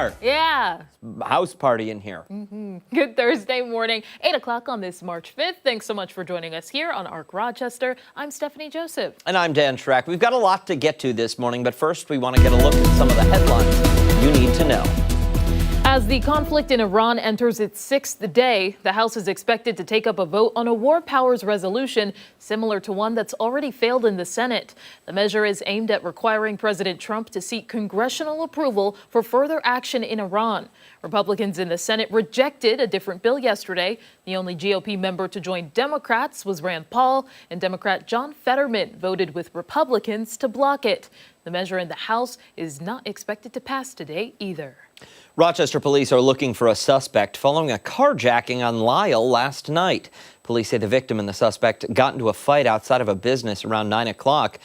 are. Yeah. House party in here. Good Thursday morning, 8 o'clock on this March 5th. Thanks so much for joining us here on ARC Rochester. I'm Stephanie Joseph. And I'm Dan Schreck. We've got a lot to get to this morning, but first we want to get a look at some of the headlines you need to know. As the conflict in Iran enters its sixth day, the House is expected to take up a vote on a war powers resolution similar to one that's already failed in the Senate. The measure is aimed at requiring President Trump to seek congressional approval for further action in Iran. Republicans in the Senate rejected a different bill yesterday. The only GOP member to join Democrats was Rand Paul, and Democrat John Fetterman voted with Republicans to block it. The measure in the House is not expected to pass today either. Rochester police are looking for a suspect following a carjacking on Lyle last night. Police say the victim and the suspect got into a fight outside of a business around 9 o'clock.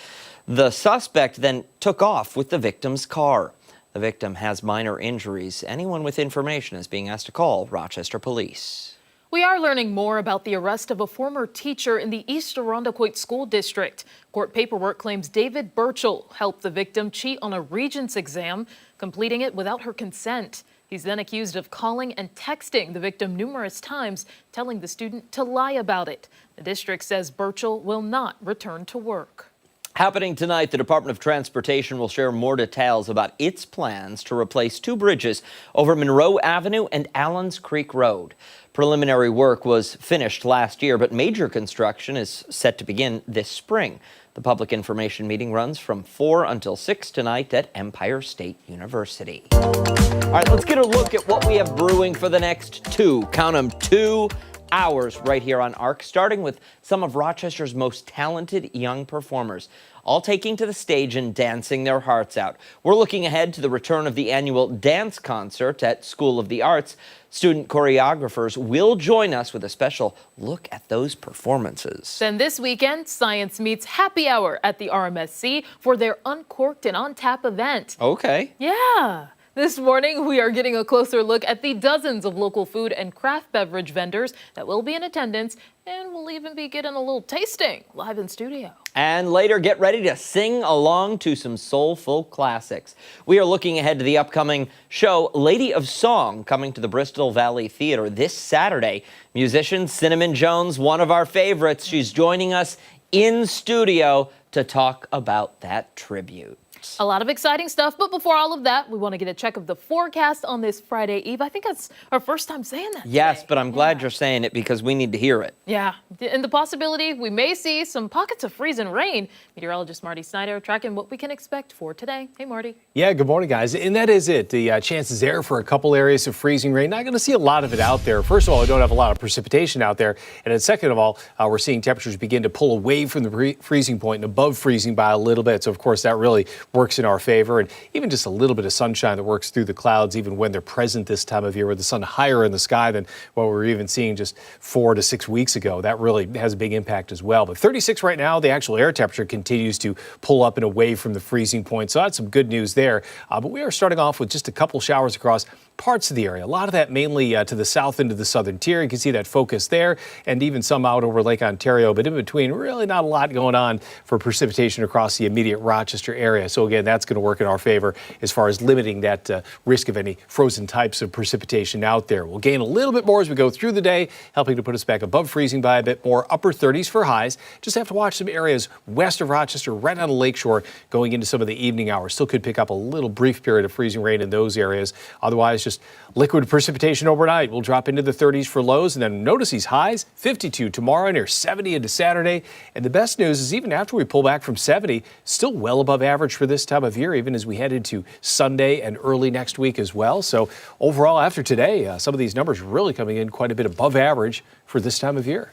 The suspect then took off with the victim's car. The victim has minor injuries. Anyone with information is being asked to call Rochester police. We are learning more about the arrest of a former teacher in the East Irondequoit School District. Court paperwork claims David Burchell helped the victim cheat on a Regents exam, completing it without her consent. He's then accused of calling and texting the victim numerous times, telling the student to lie about it. The district says Burchell will not return to work. Happening tonight, the Department of Transportation will share more details about its plans to replace two bridges over Monroe Avenue and Allens Creek Road. Preliminary work was finished last year, but major construction is set to begin this spring. The public information meeting runs from 4 until 6 tonight at Empire State University. All right, let's get a look at what we have brewing for the next count them, 2 hours right here on ARC, starting with some of Rochester's most talented young performers, all taking to the stage and dancing their hearts out. We're looking ahead to the return of the annual dance concert at School of the Arts. Student choreographers will join us with a special look at those performances. Then this weekend, Science meets Happy Hour at the RMSC for their Uncorked and On Tap event. Okay. Yeah. This morning, we are getting a closer look at the dozens of local food and craft beverage vendors that will be in attendance, and we'll even be getting a little tasting live in studio. And later, get ready to sing along to some soulful classics. We are looking ahead to the upcoming show, Lady of Song, coming to the Bristol Valley Theater this Saturday. Musician Cinnamon Jones, one of our favorites, she's joining us in studio to talk about that tribute. A lot of exciting stuff, but before all of that, we want to get a check of the forecast on this Friday Eve. I think that's our first time saying that Yes, today. but I'm glad you're saying it because we need to hear it. Yeah, and the possibility we may see some pockets of freezing rain. Meteorologist Marty Snyder tracking what we can expect for today. Hey, Marty. Yeah, good morning, guys. And that is it. The chances there for a couple areas of freezing rain. Not going to see a lot of it out there. First of all, we don't have a lot of precipitation out there. And then second of all, we're seeing temperatures begin to pull away from the freezing point and above freezing by a little bit. So, of course, that really works in our favor. And even just a little bit of sunshine that works through the clouds, even when they're present this time of year, with the sun higher in the sky than what we were even seeing just 4 to 6 weeks ago. That really has a big impact as well. But 36 right now, the actual air temperature continues to pull up and away from the freezing point. So that's some good news there. But we are starting off with just a couple showers across parts of the area. A lot of that mainly to the south into the southern tier. You can see that focus there, and even some out over Lake Ontario. But in between, really not a lot going on for precipitation across the immediate Rochester area. So again, that's going to work in our favor as far as limiting that risk of any frozen types of precipitation out there. We'll gain a little bit more as we go through the day, helping to put us back above freezing by a bit more. Upper 30s for highs. Just have to watch some areas west of Rochester, right on the lakeshore, going into some of the evening hours. Still could pick up a little brief period of freezing rain in those areas. Otherwise, just liquid precipitation overnight. We'll drop into the 30s for lows, and then notice these highs, 52 tomorrow, near 70 into Saturday. And the best news is even after we pull back from 70, still well above average for this time of year, even as we head into Sunday and early next week as well. So overall, after today, some of these numbers really coming in quite a bit above average for this time of year.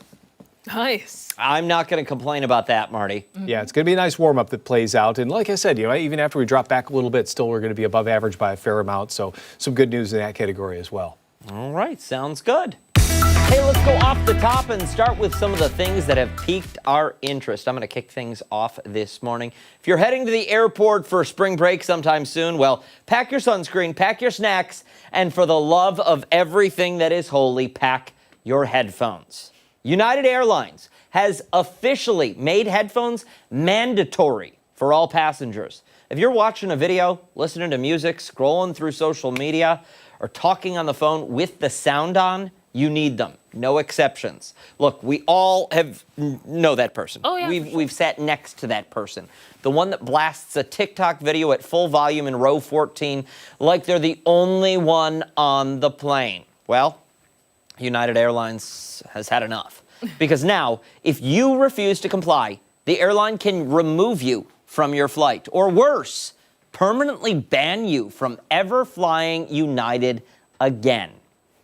Nice. I'm not going to complain about that, Marty. Yeah, it's going to be a nice warm-up that plays out. And like I said, even after we drop back a little bit, still we're going to be above average by a fair amount. So some good news in that category as well. All right, sounds good. Hey, let's go off the top and start with some of the things that have piqued our interest. I'm going to kick things off this morning. If you're heading to the airport for spring break sometime soon, well, pack your sunscreen, pack your snacks, and for the love of everything that is holy, pack your headphones. United Airlines has officially made headphones mandatory for all passengers. If you're watching a video, listening to music, scrolling through social media, or talking on the phone with the sound on, you need them. No exceptions. Look, we all know that person. Oh, yeah, We've sat next to that person. The one that blasts a TikTok video at full volume in row 14 like they're the only one on the plane. Well, United Airlines has had enough. Because now, if you refuse to comply, the airline can remove you from your flight, or worse, permanently ban you from ever flying United again.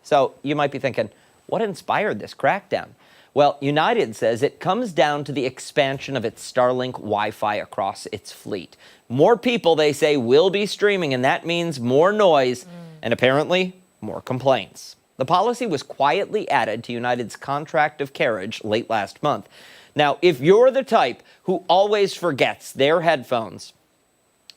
So you might be thinking, what inspired this crackdown? Well, United says it comes down to the expansion of its Starlink Wi-Fi across its fleet. More people, they say, will be streaming, and that means more noise and apparently more complaints. The policy was quietly added to United's contract of carriage late last month. Now, if you're the type who always forgets their headphones,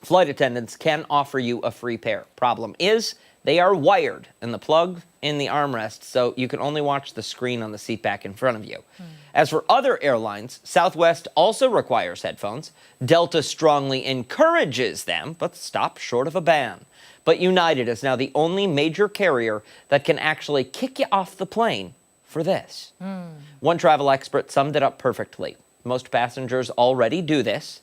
flight attendants can offer you a free pair. Problem is, they are wired in the plug in the armrest, so you can only watch the screen on the seat back in front of you. As for other airlines, Southwest also requires headphones. Delta strongly encourages them, but stops short of a ban. But United is now the only major carrier that can actually kick you off the plane for this. One travel expert summed it up perfectly. Most passengers already do this.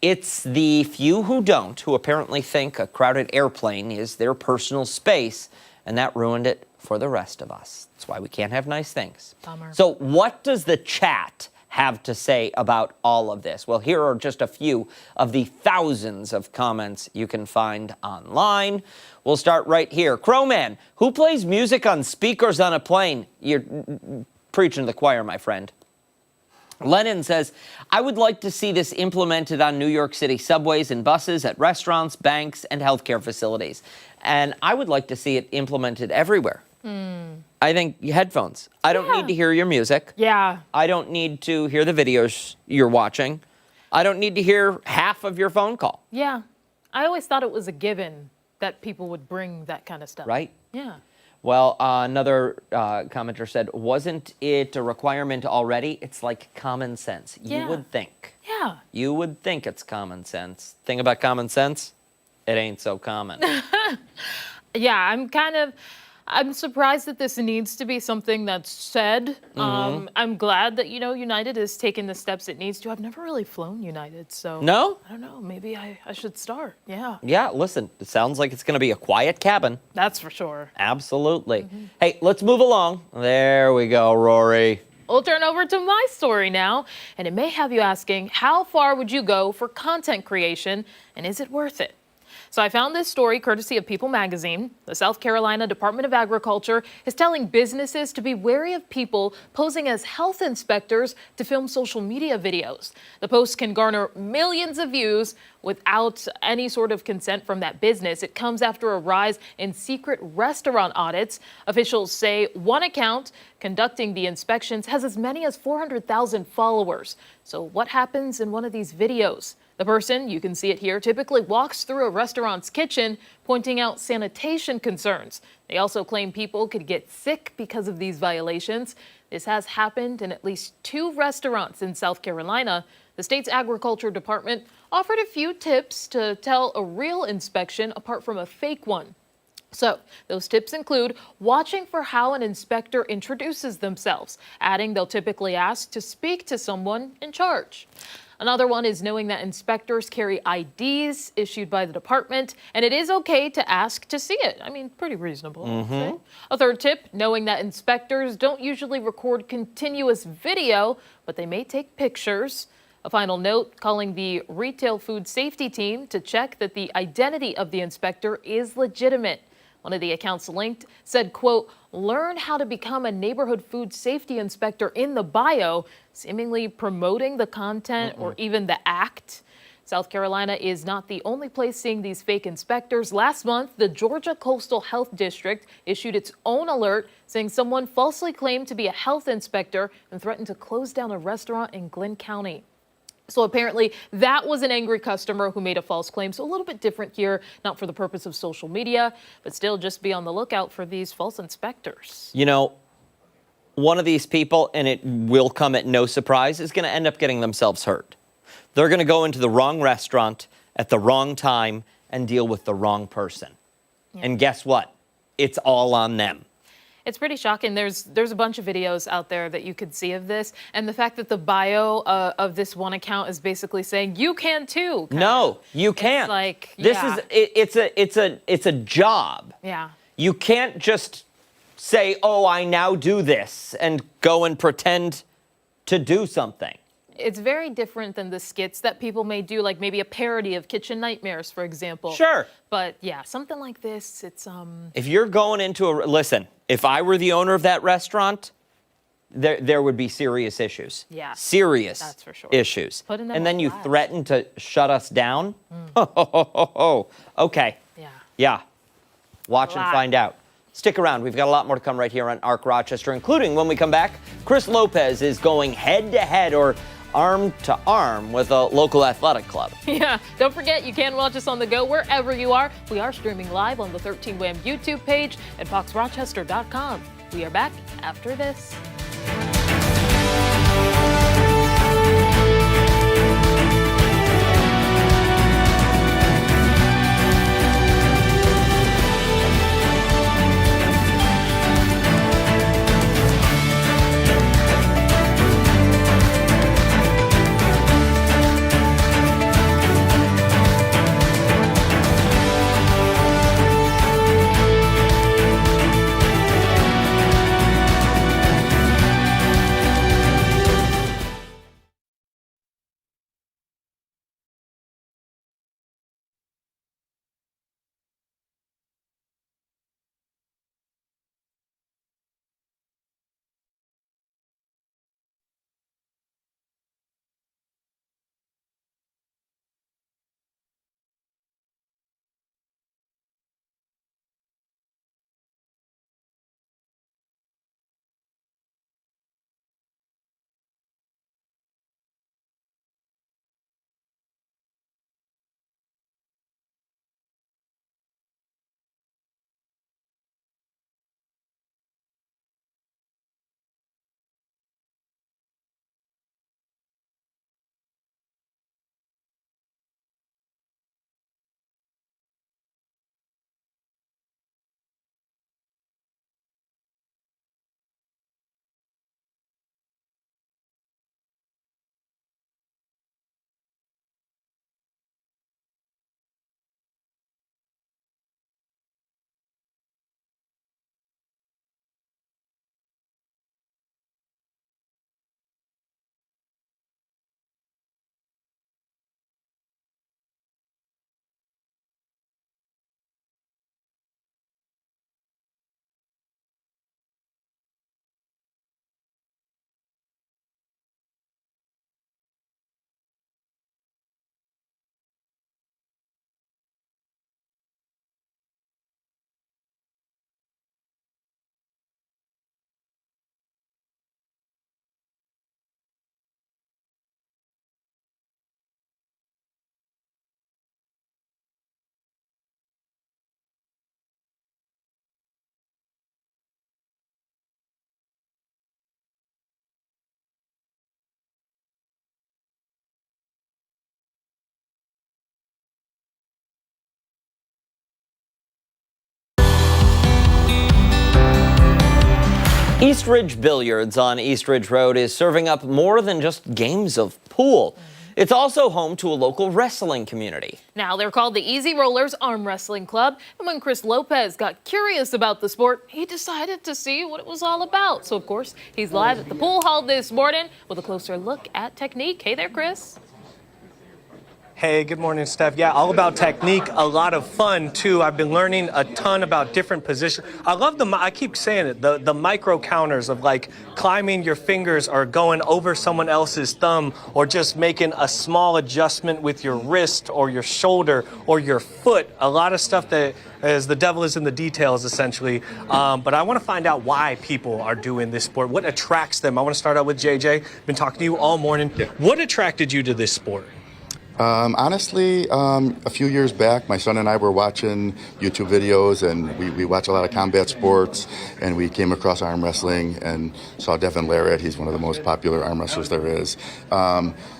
It's the few who don't, who apparently think a crowded airplane is their personal space, and that ruined it for the rest of us. That's why we can't have nice things. Bummer. So what does the chat have to say about all of this? Well, here are just a few of the thousands of comments you can find online. We'll start right here. Crowman, who plays music on speakers on a plane? You're preaching to the choir, my friend. Lennon says, I would like to see this implemented on New York City subways and buses, at restaurants, banks, and healthcare facilities. And I would like to see it implemented everywhere. I think headphones. I don't need to hear your music. Yeah. I don't need to hear the videos you're watching. I don't need to hear half of your phone call. Yeah. I always thought it was a given that people would bring that kind of stuff. Right? Yeah. Well, another commenter said, wasn't it a requirement already? It's like common sense. Yeah. You would think. Yeah. You would think it's common sense. Thing about common sense, it ain't so common. Yeah, I'm surprised that this needs to be something that's said. I'm glad that, United has taken the steps it needs to. I've never really flown United, so. No? I don't know. Maybe I should start. Yeah. Yeah, listen, it sounds like it's going to be a quiet cabin. That's for sure. Absolutely. Hey, let's move along. There we go, Rory. We'll turn over to my story now, and it may have you asking, how far would you go for content creation, and is it worth it? So I found this story courtesy of People magazine. The South Carolina Department of Agriculture is telling businesses to be wary of people posing as health inspectors to film social media videos. The posts can garner millions of views without any sort of consent from that business. It comes after a rise in secret restaurant audits. Officials say one account conducting the inspections has as many as 400,000 followers. So what happens in one of these videos? The person, you can see it here, typically walks through a restaurant's kitchen, pointing out sanitation concerns. They also claim people could get sick because of these violations. This has happened in at least 2 restaurants in South Carolina. The state's agriculture department offered a few tips to tell a real inspection apart from a fake one. So those tips include watching for how an inspector introduces themselves, adding they'll typically ask to speak to someone in charge. Another one is knowing that inspectors carry IDs issued by the department, and it is okay to ask to see it. I mean, pretty reasonable. Okay? A third tip, knowing that inspectors don't usually record continuous video, but they may take pictures. A final note, calling the retail food safety team to check that the identity of the inspector is legitimate. One of the accounts linked said, quote, learn how to become a neighborhood food safety inspector in the bio, seemingly promoting the content or even the act. South Carolina is not the only place seeing these fake inspectors. Last month, the Georgia Coastal Health District issued its own alert saying someone falsely claimed to be a health inspector and threatened to close down a restaurant in Glenn County. So apparently that was an angry customer who made a false claim. So a little bit different here, not for the purpose of social media, but still just be on the lookout for these false inspectors. You know, one of these people, and it will come at no surprise, is going to end up getting themselves hurt. They're going to go into the wrong restaurant at the wrong time and deal with the wrong person. And guess what? It's all on them. It's pretty shocking. There's a bunch of videos out there that you could see of this, and the fact that the bio of this one account is basically saying you can too. No, you can't. This is it's a job. Yeah. You can't just say, "Oh, I now do this," and go and pretend to do something. It's very different than the skits that people may do, like maybe a parody of Kitchen Nightmares, for example. Sure. But yeah, something like this, it's If you're going into listen, if I were the owner of that restaurant, there would be serious issues. Yeah. Serious That's for sure. issues. Putting them And then on you blast. threaten to shut us down? Oh. Okay. Yeah. Yeah. Watch A and lot. find out. Stick around. We've got a lot more to come right here on Arc Rochester, including when we come back, Chris Lopez is going head-to-head or arm-to-arm with a local athletic club. Yeah, don't forget you can watch us on the go wherever you are. We are streaming live on the 13 WHAM YouTube page and foxrochester.com. We are back after this. East Ridge Billiards on East Ridge Road is serving up more than just games of pool. It's also home to a local wrestling community. Now, they're called the Easy Rollers Arm Wrestling Club, and when Chris Lopez got curious about the sport, he decided to see what it was all about. So, of course, he's live at the pool hall this morning with a closer look at technique. Hey there, Chris. Hey, good morning, Steph. Yeah, all about technique, a lot of fun, too. I've been learning a ton about different positions. I love I keep saying it, the micro counters of like climbing your fingers or going over someone else's thumb or just making a small adjustment with your wrist or your shoulder or your foot. A lot of stuff that is the devil is in the details, essentially. But I want to find out why people are doing this sport. What attracts them? I want to start out with JJ. Been talking to you all morning. Yeah. What attracted you to this sport? Honestly, a few years back, my son and I were watching YouTube videos, and we watch a lot of combat sports, and we came across arm wrestling and saw Devin Larratt. He's one of the most popular arm wrestlers there is.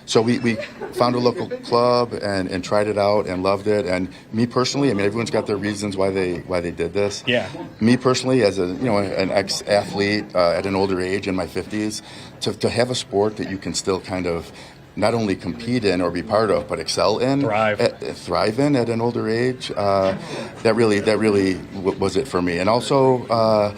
So we found a local club and tried it out and loved it. And me personally, I mean, everyone's got their reasons why they did this. Yeah. Me personally, as an ex-athlete at an older age in my 50s, to have a sport that you can still kind of not only compete in or be part of, but excel in, thrive in at an older age. That really was it for me. And also,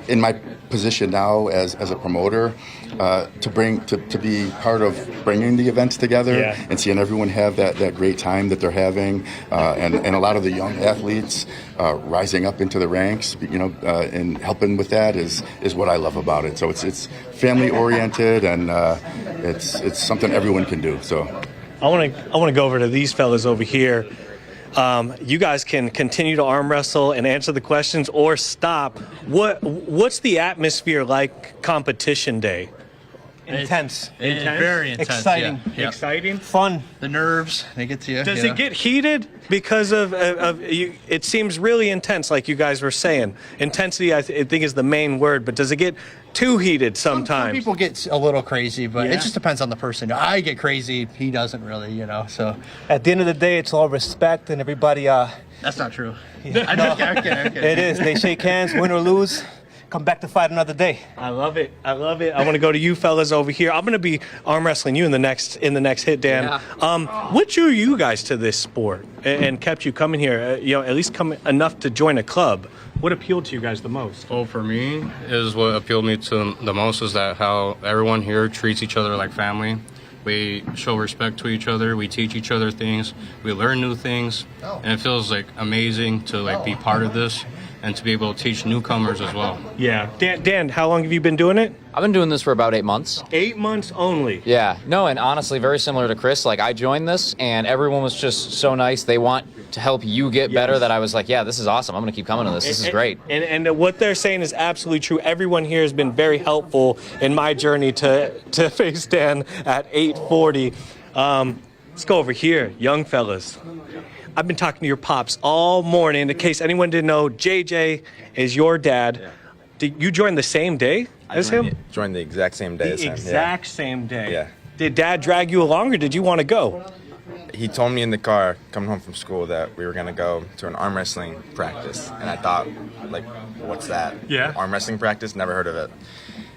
in my position now as a promoter, to be part of bringing the events together and seeing everyone have that great time that they're having, and a lot of the young athletes rising up into the ranks, and helping with that is what I love about it. So it's family oriented, and it's something everyone can do. So I want to go over to these fellas over here. You guys can continue to arm wrestle and answer the questions or stop. What's the atmosphere like competition day? Intense. Very intense. Exciting. Yeah. Exciting. Fun. The nerves, they get to you. Does it get heated because of you? It seems really intense, like you guys were saying. Intensity, I think, is the main word. But does it get too heated sometimes? Some people get a little crazy, but it just depends on the person. I get crazy. He doesn't really, So At the end of the day, it's all respect, and everybody. that's not true. Okay. It is. They shake hands, win or lose. Come back to fight another day. I love it. I want to go to you fellas over here. I'm going to be arm wrestling you in the next hit, Dan. What drew you guys to this sport and kept you coming here? At least come enough to join a club. What appealed to you guys the most? Well, for me, is what appealed me to the most is that how everyone here treats each other like family. We show respect to each other. We teach each other things. We learn new things, and it feels like amazing to be part of this and to be able to teach newcomers as well. Yeah, Dan, how long have you been doing it? I've been doing this for about 8 months. 8 months only. Yeah, no, and honestly, very similar to Chris. I joined this, and everyone was just so nice. They want to help you get better. That I was like, yeah, this is awesome. I'm going to keep coming to this. This is great. And what they're saying is absolutely true. Everyone here has been very helpful in my journey to face Dan at 840. Let's go over here, young fellas. I've been talking to your pops all morning. In case anyone didn't know, JJ is your dad. Yeah. Did you join the same day as him? Joined the exact same day as him. The exact same day. Yeah. Did Dad drag you along, or did you want to go? He told me in the car coming home from school that we were going to go to an arm wrestling practice. And I thought, what's that? Yeah. Arm wrestling practice? Never heard of it.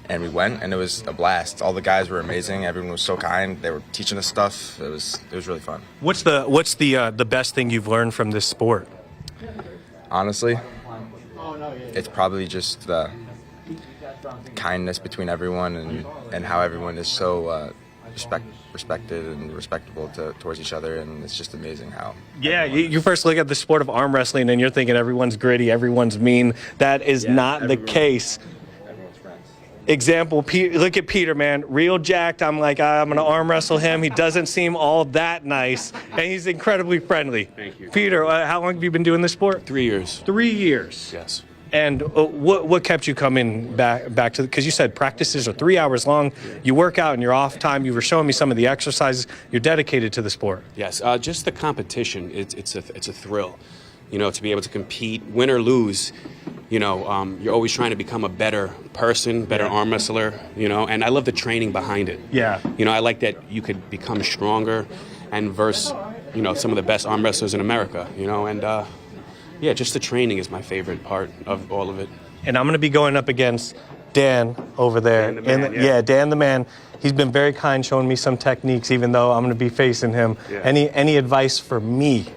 And we went, and it was a blast. All the guys were amazing. Everyone was so kind. They were teaching us stuff. It was really fun. What's the best thing you've learned from this sport? Honestly, it's probably just the kindness between everyone and how everyone is so respected and respectable towards each other, and it's just amazing how. Yeah, you first look at the sport of arm wrestling, and you're thinking everyone's gritty, everyone's mean. That is not the case. Example, look at Peter, man. Real jacked. I'm like, I'm going to arm wrestle him. He doesn't seem all that nice, and he's incredibly friendly. Thank you. Peter, how long have you been doing this sport? 3 years. 3 years. Yes. And what kept you coming back to, because you said practices are 3 hours long. You work out in your off time. You were showing me some of the exercises. You're dedicated to the sport. Yes. Just the competition. It's a thrill. To be able to compete, win or lose. You're always trying to become a better person, better arm wrestler. And I love the training behind it. Yeah. I like that you could become stronger and verse, some of the best arm wrestlers in America. And just the training is my favorite part of all of it. And I'm going to be going up against Dan over there. Dan the man, Dan the man. He's been very kind, showing me some techniques, even though I'm going to be facing him. Yeah. Any advice for me?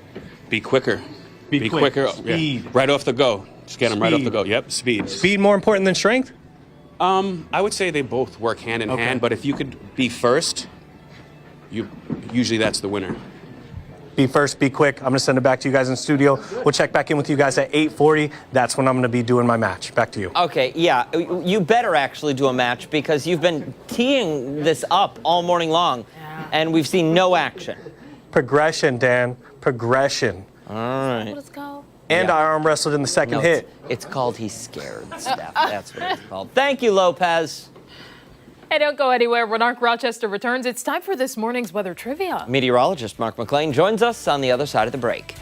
Be quicker. Be quicker. Speed. Yeah. Right off the go. Just get them right off the go. Yep, speed. Speed more important than strength? I would say they both work hand in hand, but if you could be first, usually that's the winner. Be first, be quick. I'm going to send it back to you guys in the studio. We'll check back in with you guys at 8:40. That's when I'm going to be doing my match. Back to you. Okay, yeah. You better actually do a match because you've been teeing this up all morning long, and we've seen no action. Progression, Dan. Progression. All right. What it's called? And I arm wrestled in the second hit. It's called he's scared, Steph. That's what it's called. Thank you, Lopez. Hey, don't go anywhere. When Rochester returns, it's time for this morning's weather trivia. Meteorologist Mark McLean joins us on the other side of the break.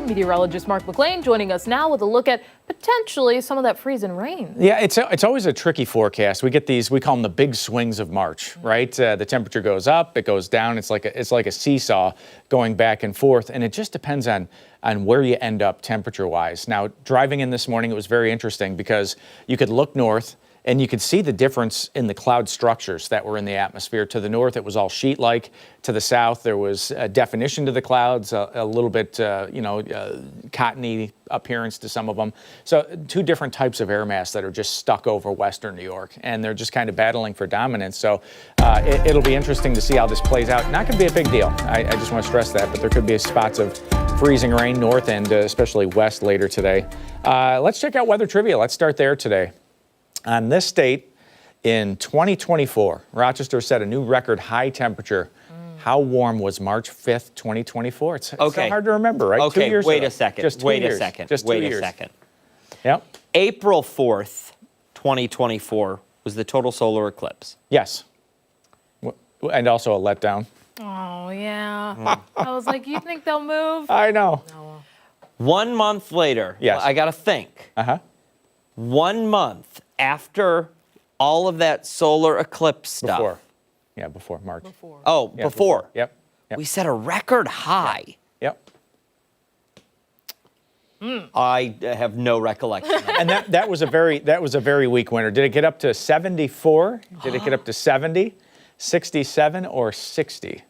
Meteorologist Mark McLean joining us now with a look at potentially some of that freeze and rain. Yeah, it's always a tricky forecast. We get these, we call them the big swings of March, right? The temperature goes up, it goes down. It's like a seesaw going back and forth, and it just depends on where you end up temperature-wise. Now, driving in this morning, it was very interesting because you could look north and you could see the difference in the cloud structures that were in the atmosphere. To the north, it was all sheet-like. To the south, there was a definition to the clouds, a little bit, cottony appearance to some of them. So two different types of air mass that are just stuck over western New York, and they're just kind of battling for dominance. So it'll be interesting to see how this plays out. Not going to be a big deal. I just want to stress that, but there could be spots of freezing rain north and especially west later today. Let's check out weather trivia. Let's start there today. On this date in 2024, Rochester set a new record high temperature. How warm was March 5th, 2024? It's okay. Hard to remember, right? Okay, 2 years wait ago. a second. Just 2 wait years. a second. Just 2 wait years. a second. Yep. April 4th, 2024 was the total solar eclipse. Yes. And also a letdown. Oh, yeah. I was like, you think they'll move? I know. No. 1 month later, yes. I got to think. 1 month after all of that solar eclipse stuff. Before. Yeah, before March. Before. Oh, Yeah, before. Yep. We set a record high. Yep. I have no recollection. And that was a very weak winter. Did it get up to 74? Did it get up to 70, 67, or 60?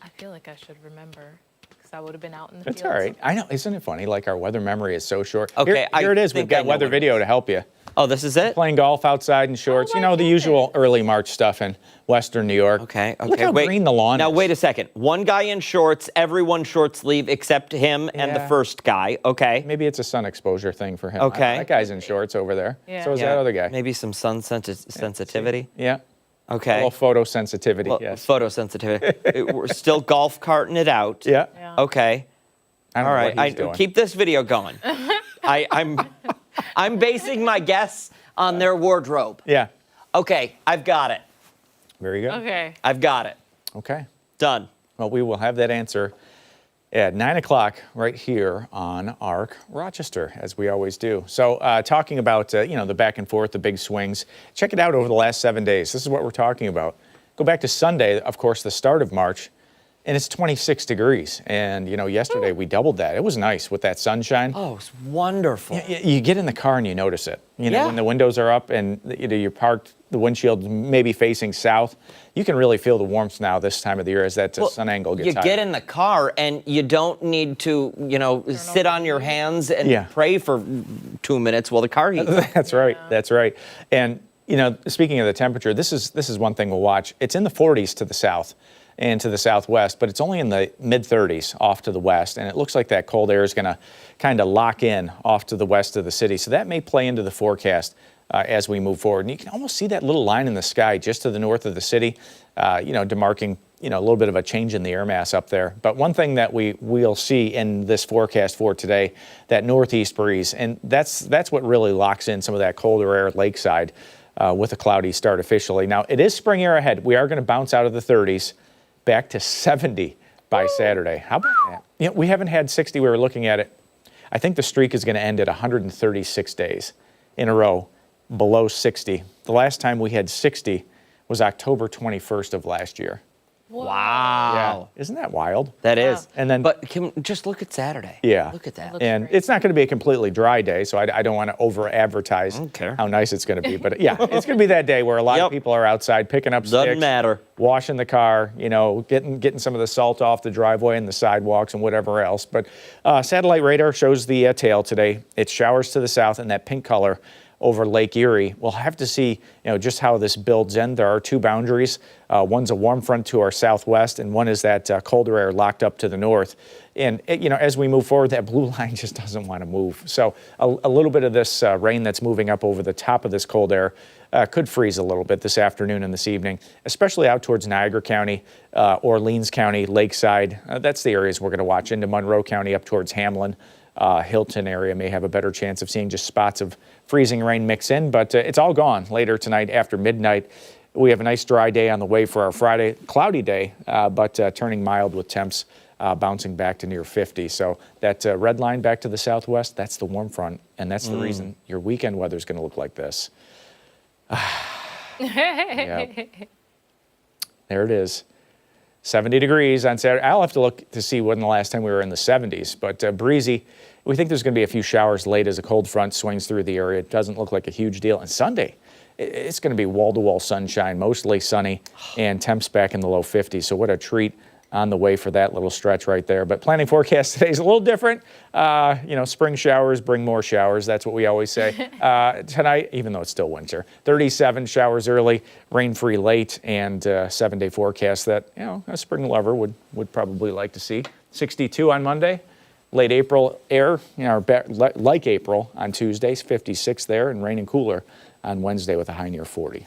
I feel like I should remember because I would have been out in the That's fields. all right. I know. Isn't it funny? Like our weather memory is so short. Okay, Here it is. think We've got I know weather what it video is. to help you. Oh, this is it? Playing golf outside in shorts. Oh, You know, the usual early March stuff in Western New York. Okay. Look how wait. green the lawn Now, is. wait a second. One guy in shorts, everyone short sleeve except him and the Yeah. first guy. Okay. Maybe it's a sun exposure thing for him. Okay. That guy's in shorts over there. Yeah. So is that other guy. Maybe some sun sensitivity. Yeah. Okay. A little photosensitivity, Well, yes. Photosensitivity. We're still golf carting it out. Yeah. Okay. I don't All know right. what he's doing. Keep this video going. I'm basing my guess on their wardrobe. Yeah. Okay, I've got it. Very good. Okay. I've got it. Okay. Done. Well, we will have that answer at 9 o'clock right here on ARC Rochester, as we always do. So talking about, the back and forth, the big swings, check it out over the last 7 days. This is what we're talking about. Go back to Sunday, of course, the start of March, and it's 26 degrees. And, yesterday we doubled that. It was nice with that sunshine. Oh, it's wonderful. You get in the car and you notice it. Yeah. When the windows are up and you're parked, the windshield maybe facing south, you can really feel the warmth now this time of the year as that sun angle gets You higher. get in the car and you don't need to, sit on your hands and Yeah. pray for 2 minutes while the car heats. That's right. That's right. And speaking of the temperature, this is one thing we'll watch. It's in the 40s to the south and to the southwest, but it's only in the mid-30s off to the west, and it looks like that cold air is going to kind of lock in off to the west of the city. So that may play into the forecast as we move forward. And you can almost see that little line in the sky just to the north of the city, demarking a little bit of a change in the air mass up there. But one thing that we'll see in this forecast for today, that northeast breeze, and that's what really locks in some of that colder air lakeside with a cloudy start officially. Now, it is spring air ahead. We are going to bounce out of the 30s back to 70 by Saturday. How about that? We haven't had 60. We were looking at it. I think the streak is going to end at 136 days in a row below 60. The last time we had 60 was October 21st of last year. Wow. Yeah. Isn't that wild? That is. And then, But just look at Saturday. Yeah. Look at that. And it's not going to be a completely dry day, so I don't want to over-advertise care. how nice it's going to be. But yeah, it's going to be that day where a lot of people are outside picking up Doesn't sticks, matter. washing the car, getting some of the salt off the driveway and the sidewalks and whatever else. But satellite radar shows the tail today. It's showers to the south and that pink color over Lake Erie. We'll have to see, just how this builds in. There are two boundaries. One's a warm front to our southwest, and one is that colder air locked up to the north. And, as we move forward, that blue line just doesn't want to move. So a little bit of this rain that's moving up over the top of this cold air could freeze a little bit this afternoon and this evening, especially out towards Niagara County, Orleans County, Lakeside. That's the areas we're going to watch. Into Monroe County up towards Hamlin. Hilton area may have a better chance of seeing just spots of freezing rain mix in, but it's all gone later tonight after midnight. We have a nice dry day on the way for our Friday, cloudy day, but turning mild with temps bouncing back to near 50. So that red line back to the southwest, that's the warm front, and that's the reason your weekend weather is going to look like this. Yep. There it is. 70 degrees on Saturday. I'll have to look to see when the last time we were in the 70s, but breezy. We think there's going to be a few showers late as a cold front swings through the area. It doesn't look like a huge deal. And Sunday, it's going to be wall-to-wall sunshine, mostly sunny, and temps back in the low 50s. So what a treat on the way for that little stretch right there. But planning forecast today is a little different. Spring showers bring more showers. That's what we always say. Tonight, even though it's still winter, 37 showers early, rain-free late, and 7-day forecast that, a spring lover would probably like to see. 62 on Monday. Late April air, like April on Tuesdays, 56 there, and rain and cooler on Wednesday with a high near 40.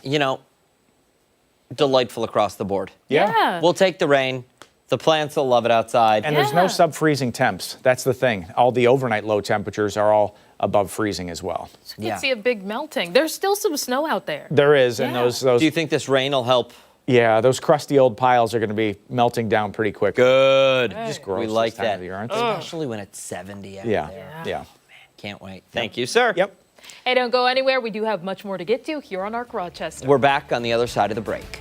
Delightful across the board. Yeah. We'll take the rain. The plants will love it outside. And there's no sub-freezing temps. That's the thing. All the overnight low temperatures are all above freezing as well. So you can see a big melting. There's still some snow out there. There is, and those. Do you think this rain will help? Yeah, those crusty old piles are going to be melting down pretty quick. Good. Just gross We like this time that. of the year, aren't they? Especially when it's 70 out there. Yeah. Can't wait. Thank you, sir. Yep. Hey, don't go anywhere. We do have much more to get to here on ARC Rochester. We're back on the other side of the break.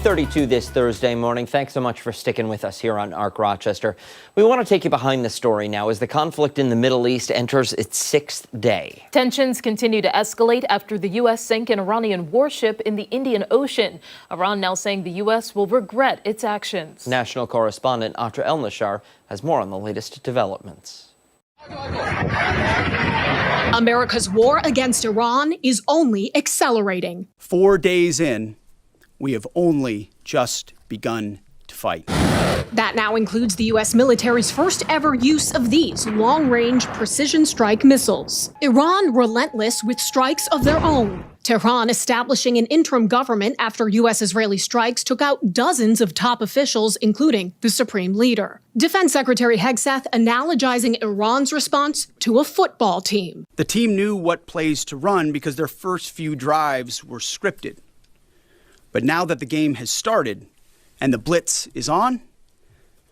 8:32 this Thursday morning. Thanks so much for sticking with us here on ARC Rochester. We want to take you behind the story now as the conflict in the Middle East enters its 6th day. Tensions continue to escalate after the U.S. sank an Iranian warship in the Indian Ocean. Iran now saying the U.S. will regret its actions. National correspondent Atra El-Nashar has more on the latest developments. America's war against Iran is only accelerating. 4 days in, we have only just begun to fight. That now includes the U.S. military's first ever use of these long-range precision strike missiles. Iran relentless with strikes of their own. Tehran establishing an interim government after U.S.-Israeli strikes took out dozens of top officials, including the supreme leader. Defense Secretary Hegseth analogizing Iran's response to a football team. The team knew what plays to run because their first few drives were scripted. But now that the game has started and the blitz is on,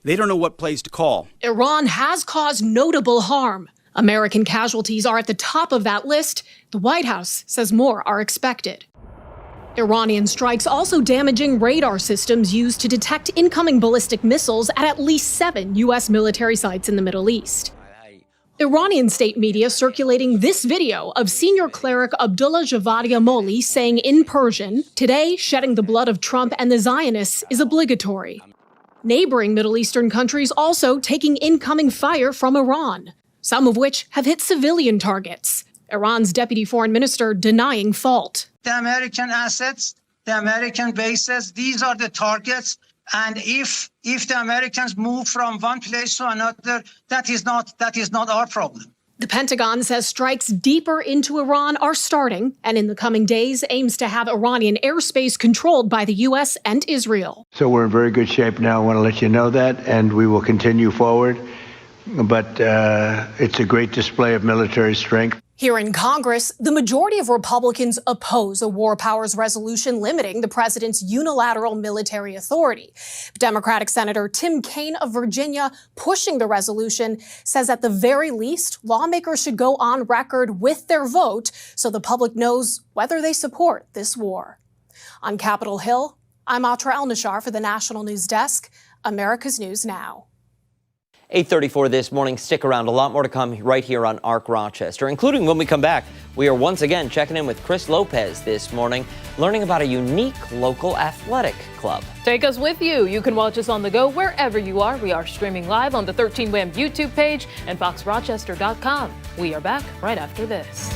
they don't know what plays to call. Iran has caused notable harm. American casualties are at the top of that list. The White House says more are expected. Iranian strikes also damaging radar systems used to detect incoming ballistic missiles at least 7 U.S. military sites in the Middle East. Iranian state media circulating this video of senior cleric Abdullah Javadi Amoli saying in Persian, "Today, shedding the blood of Trump and the Zionists is obligatory." Neighboring Middle Eastern countries also taking incoming fire from Iran, some of which have hit civilian targets. Iran's deputy foreign minister denying fault. The American assets, the American bases, these are the targets. And if the Americans move from one place to another, that is not our problem. The Pentagon says strikes deeper into Iran are starting, and in the coming days aims to have Iranian airspace controlled by the U.S. and Israel. So we're in very good shape now. I want to let you know that, and we will continue forward. But it's a great display of military strength. Here in Congress, the majority of Republicans oppose a war powers resolution limiting the president's unilateral military authority. Democratic Senator Tim Kaine of Virginia, pushing the resolution, says at the very least, lawmakers should go on record with their vote so the public knows whether they support this war. On Capitol Hill, I'm Atra El-Nashar for the National News Desk, America's News Now. 8:34 this morning. Stick around. A lot more to come right here on ARC Rochester, including when we come back. We are once again checking in with Chris Lopez this morning, learning about a unique local athletic club. Take us with you. You can watch us on the go wherever you are. We are streaming live on the 13 WHAM YouTube page and foxrochester.com. We are back right after this.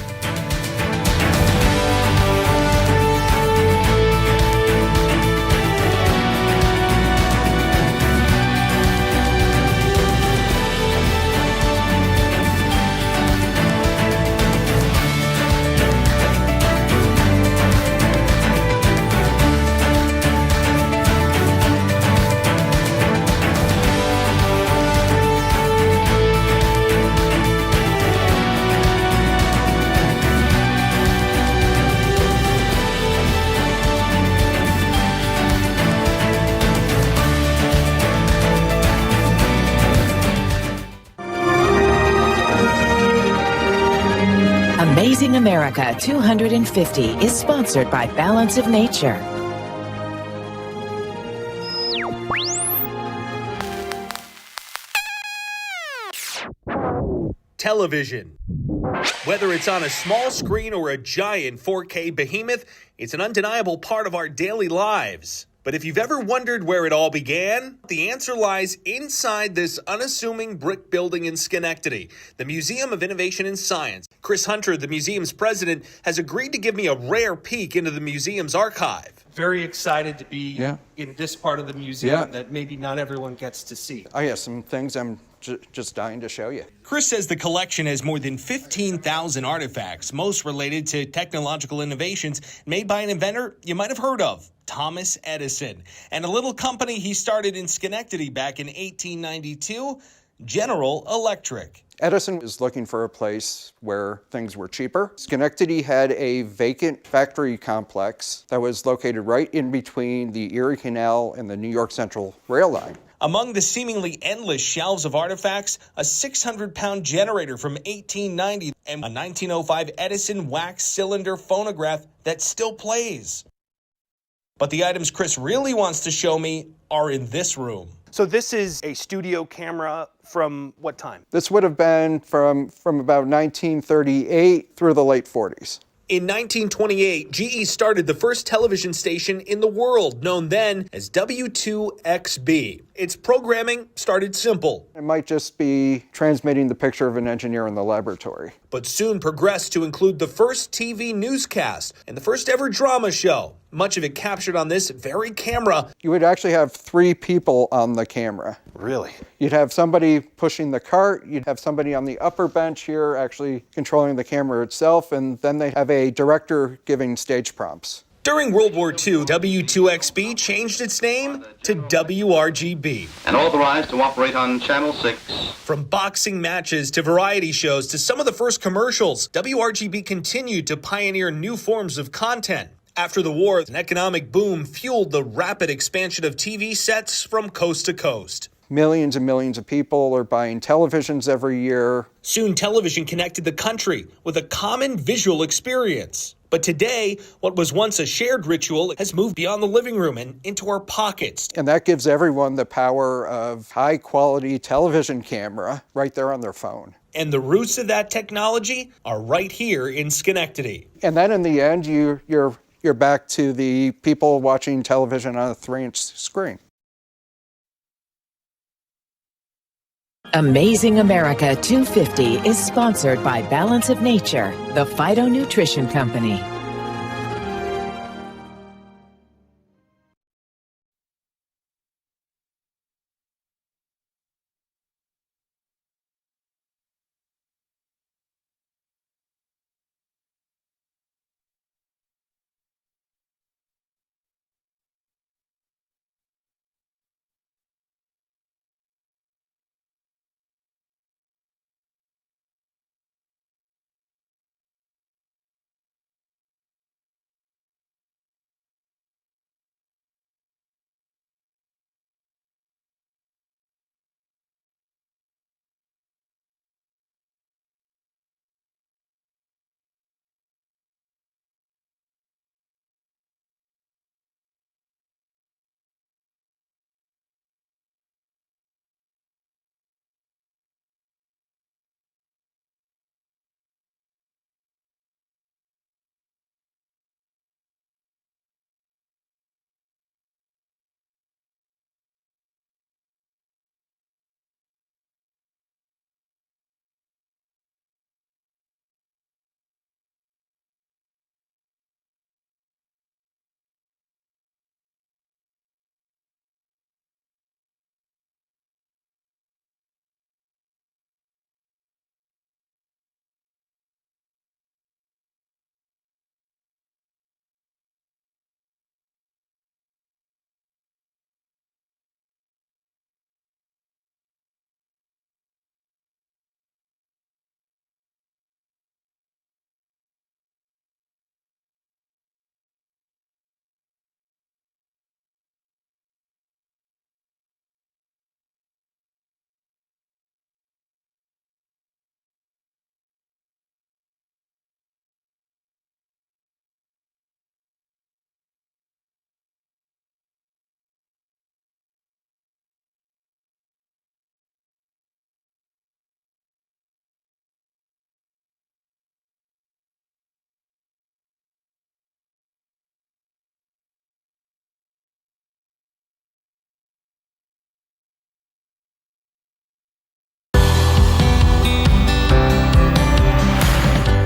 Amazing America 250 is sponsored by Balance of Nature. Television. Whether it's on a small screen or a giant 4K behemoth, it's an undeniable part of our daily lives. But if you've ever wondered where it all began, the answer lies inside this unassuming brick building in Schenectady, the Museum of Innovation and Science. Chris Hunter, the museum's president, has agreed to give me a rare peek into the museum's archive. Very excited to be in this part of the museum that maybe not everyone gets to see. I have some things I'm just dying to show you. Chris says the collection has more than 15,000 artifacts, most related to technological innovations made by an inventor you might have heard of, Thomas Edison, and a little company he started in Schenectady back in 1892, General Electric. Edison was looking for a place where things were cheaper. Schenectady had a vacant factory complex that was located right in between the Erie Canal and the New York Central Rail line. Among the seemingly endless shelves of artifacts, a 600-pound generator from 1890 and a 1905 Edison wax cylinder phonograph that still plays. But the items Chris really wants to show me are in this room. So this is a studio camera from what time? This would have been from about 1938 through the late 40s. In 1928, GE started the first television station in the world, known then as W2XB. Its programming started simple. It might just be transmitting the picture of an engineer in the laboratory. But soon progressed to include the first TV newscast and the first ever drama show. Much of it captured on this very camera. You would actually have 3 people on the camera. Really? You'd have somebody pushing the cart, you'd have somebody on the upper bench here actually controlling the camera itself, and then they have a director giving stage prompts. During World War II, W2XB changed its name to WRGB. And authorized to operate on Channel 6. From boxing matches to variety shows to some of the first commercials, WRGB continued to pioneer new forms of content. After the war, an economic boom fueled the rapid expansion of TV sets from coast to coast. Millions and millions of people are buying televisions every year. Soon, television connected the country with a common visual experience. But today, what was once a shared ritual has moved beyond the living room and into our pockets. And that gives everyone the power of high-quality television camera right there on their phone. And the roots of that technology are right here in Schenectady. And then in the end, you're back to the people watching television on a 3-inch screen. Amazing America 250 is sponsored by Balance of Nature, the phytonutrition company.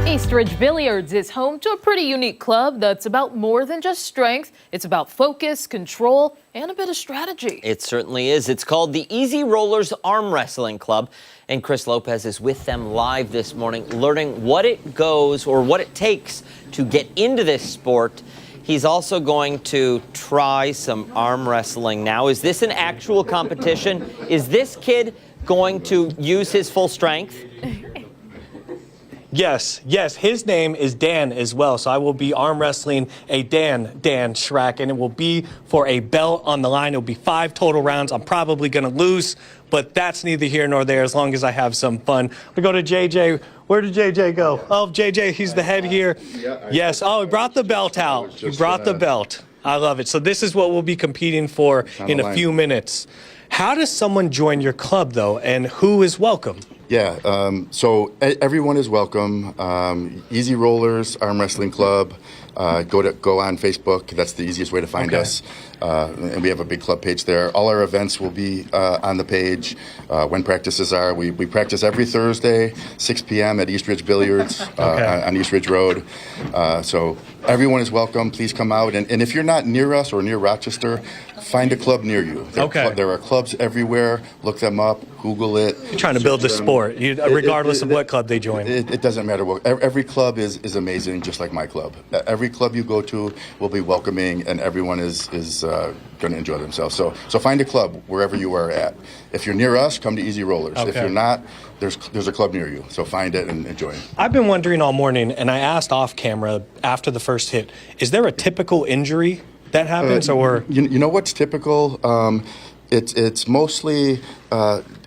Eastridge Billiards is home to a pretty unique club that's about more than just strength. It's about focus, control, and a bit of strategy. It certainly is. It's called the Easy Rollers Arm Wrestling Club, and Chris Lopez is with them live this morning, learning what it takes to get into this sport. He's also going to try some arm wrestling now. Is this an actual competition? Is this kid going to use his full strength? Yes. His name is Dan as well. So I will be arm wrestling a Dan Schrack, and it will be for a belt on the line. It will be 5 total rounds. I'm probably going to lose, but that's neither here nor there as long as I have some fun. We go to JJ. Where did JJ go? Oh, JJ, he's the head here. Yes. Oh, he brought the belt out. He brought the belt. I love it. So this is what we'll be competing for in a line. few minutes. How does someone join your club, though, and who is welcome? Yeah, so everyone is welcome. Easy Rollers Arm Wrestling Club. Go on Facebook. That's the easiest way to find us. And we have a big club page there. All our events will be on the page. When practices are, we practice every Thursday, 6 p.m. at East Ridge Billiards on East Ridge Road. So everyone is welcome. Please come out. And if you're not near us or near Rochester, find a club near you. There are clubs everywhere. Look them up. Google it. You're trying to build the sport, regardless of what club they join. It doesn't matter. Every club is amazing, just like my club. Every club you go to will be welcoming, and everyone is going to enjoy themselves. So find a club wherever you are at. If you're near us, come to Easy Rollers. If you're not, there's a club near you. So find it and join. I've been wondering all morning, and I asked off camera after the first hit, is there a typical injury that happens, or you know what's typical? It's mostly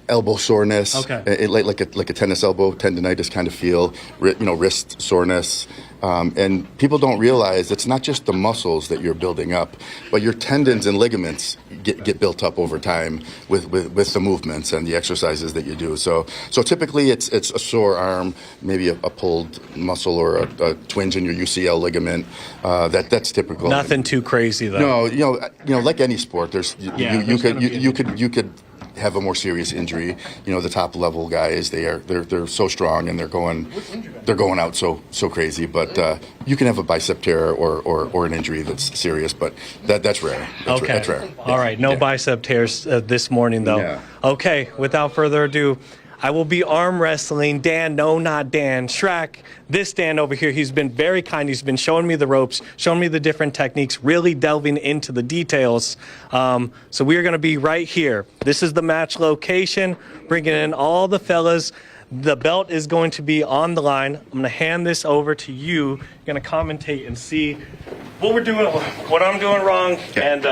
elbow soreness, like a tennis elbow tendonitis kind of feel, wrist soreness. And people don't realize it's not just the muscles that you're building up, but your tendons and ligaments get built up over time with the movements and the exercises that you do. So typically it's a sore arm, maybe a pulled muscle or a twinge in your UCL ligament. That's typical. Nothing too crazy though. No, like any sport, you could have a more serious injury. The top level guys, they're so strong and they're going out so crazy. But you can have a bicep tear or an injury that's serious, but that's rare. That's rare. All right, no bicep tears this morning though. Yeah. Okay, without further ado, I will be arm wrestling Dan, no, not Dan, Shrek. This Dan over here, he's been very kind. He's been showing me the ropes, showing me the different techniques, really delving into the details. So we are going to be right here. This is the match location, bringing in all the fellas. The belt is going to be on the line. I'm going to hand this over to you. You're going to commentate and see what we're doing, what I'm doing wrong, and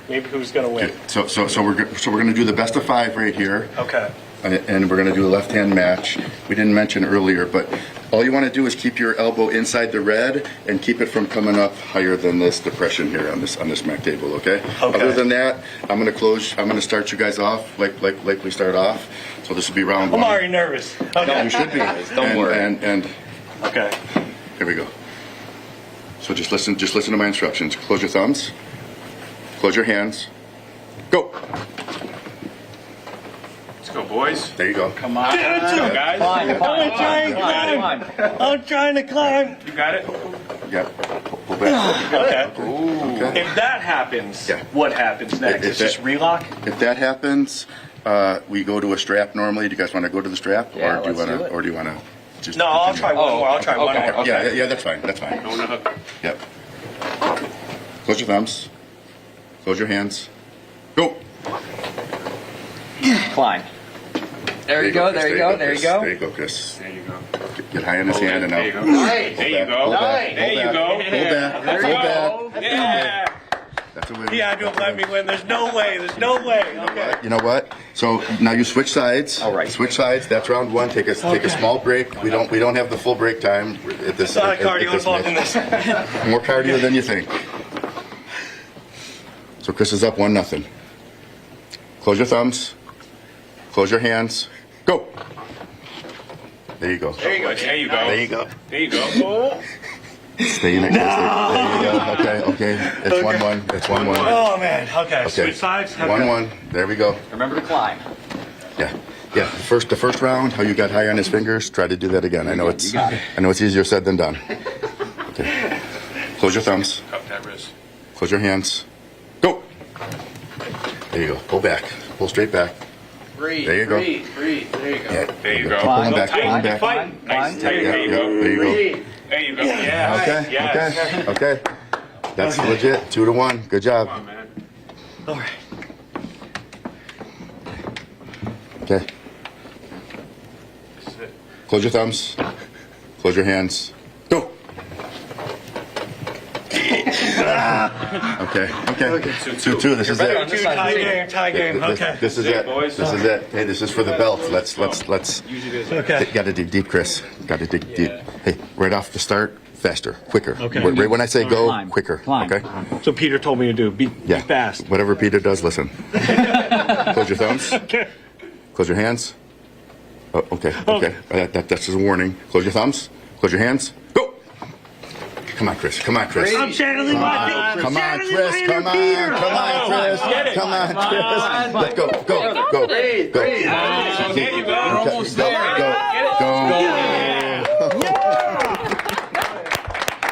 maybe who's going to win. Okay. So we're going to do the best of 5 right here. Okay. And we're going to do a left-hand match. We didn't mention earlier, but all you want to do is keep your elbow inside the red and keep it from coming up higher than this depression here on this mat table. Okay. Other than that, I'm going to start you guys off like we start off. So this will be round 1. I'm already nervous. Okay. No, you should be. Don't worry. And okay. Here we go. So just listen to my instructions. Close your thumbs. Close your hands. Go. Go, boys. There you go. Come on. Let's go, guys. I'm trying to climb. You got it? Yeah. Pull back. Okay. If that happens, what happens next? It's just relock? If that happens, we go to a strap normally. Do you guys want to go to the strap? Yeah, or do you want to just... No, I'll try one more. I'll try one more. Okay. Yeah, that's fine. On the hook. Yep. Close your thumbs. Close your hands. Go. Climb. There you go, there you go, there you go. There you go, Chris. There you go. Get high in his hand and now. There you go. There you go. There you go. Pull back. Yeah. That's a win. Yeah, don't let me win. There's no way. Okay. You know what? So now you switch sides. All right. Switch sides. That's round 1. Take a small break. We don't have the full break time at this. Not cardio involved in this. More cardio than you think. So Chris is up 1-0. Close your thumbs. Close your hands. Go. There you go. There you go. There you go. There you go. There you go. Stay in it. No! There you go. Okay. It's 1-1. It's 1-1. Oh, man. Okay. Switch sides. 1-1. There we go. Remember to climb. Yeah. The first round, how you got high on his fingers, try to do that again. I know it's easier said than done. Okay. Close your thumbs. Cup that wrist. Close your hands. Go. There you go. Pull back. Pull straight back. Breathe. There you go. Breathe. There you go. Yeah. There you go. Pulling back. Pulling back. Fight. Nice. There you go. There you go. There you go. Yeah. Okay. That's legit. 2-1. Good job. Come on, man. All right. Okay. That's it. Close your thumbs. Close your hands. Go. Okay. 2-2. This is it. Tie game. Okay. This is it. boys. This is it. Hey, this is for the belt. Let's. Okay. Got to dig deep, Chris. Got to dig deep. Hey, right off the start, faster, quicker. Okay. Right when I say go, Climb. quicker. Climb. Okay. So Peter told me to do. Be fast. Whatever Peter does, listen. Close your thumbs. Okay. Close your hands. Oh, okay. Okay. That's just a warning. Close your thumbs. Close your hands. Go. Come on, Chris. Come on, Chris. I'm channeling my Come on, Chris. Come on. Come on, Chris. Come on, Chris. Let's go. Go. Go. Go. There you go. You're almost there.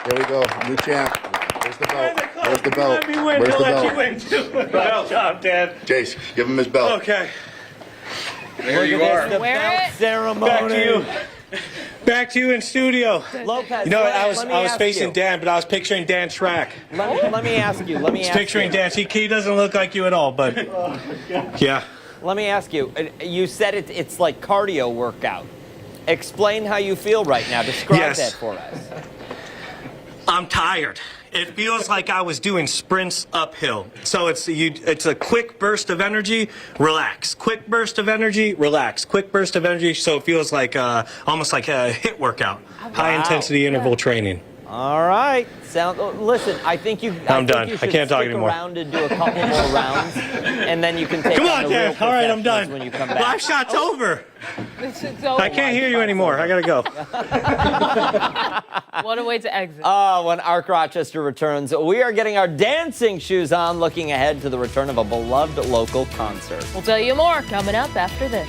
There we go. New champ. Where's the belt? Where's the belt? Where's the belt? Good job, Dad. Jace, give him his belt. Okay. There you are. The belt ceremony. Back to you. Back to you in studio. Lopez, You know, I was ask facing you. Dan, but I was picturing Dan Schrack. Let me ask you. Let me ask Picturing you. Dan. He doesn't look like you at all, but yeah. Let me ask you. You said it's like cardio workout. Explain how you feel right now. Describe that for us. I'm tired. It feels like I was doing sprints uphill. So it's a quick burst of energy, relax. Quick burst of energy, relax. Quick burst of energy. So it feels like almost like a HIIT workout, high intensity interval training. All right. Listen, I think you. I'm done. You I can't talk anymore. Around and do a couple more rounds, and then you can take. Come on on, the real Dan. All right, I'm done. when you come back. Live shot's over. I I can't hear you anymore. I gotta go. What a way to exit. When Arc Rochester returns, we are getting our dancing shoes on, looking ahead to the return of a beloved local concert. We'll tell you more coming up after this.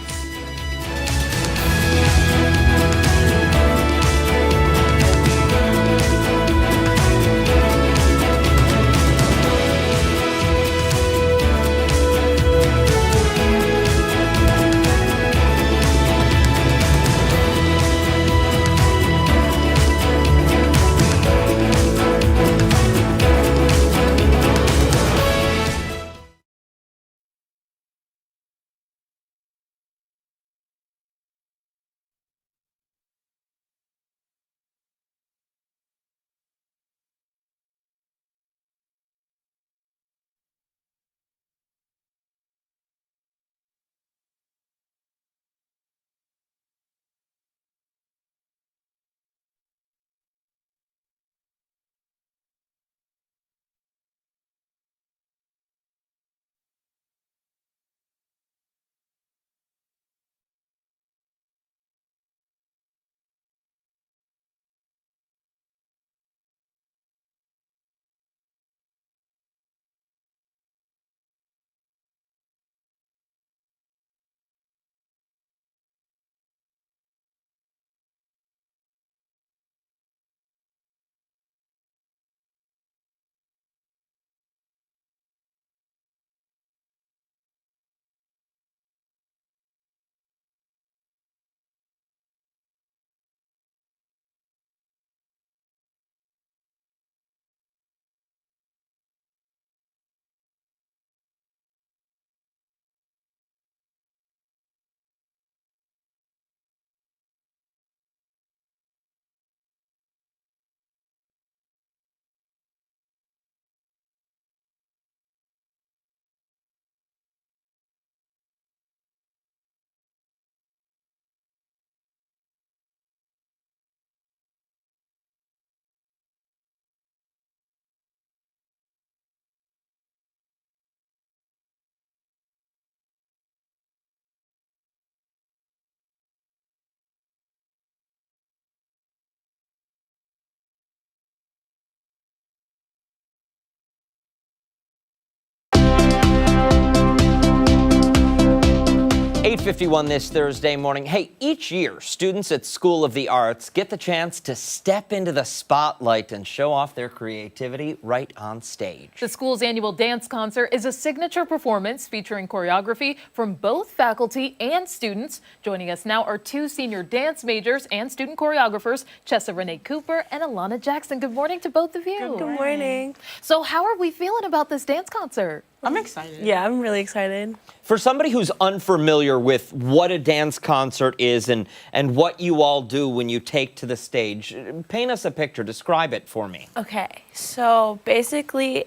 .51 this Thursday morning. Hey, each year, students at School of the Arts get the chance to step into the spotlight and show off their creativity right on stage. The school's annual dance concert is a signature performance featuring choreography from both faculty and students. Joining us now are two senior dance majors and student choreographers, Chessa Renee Cooper and Alana Jackson. Good morning to both of you. Good morning. So how are we feeling about this dance concert? I'm excited. Yeah, I'm really excited. For somebody who's unfamiliar with what a dance concert is and what you all do when you take to the stage, paint us a picture. Describe it for me. Okay, so basically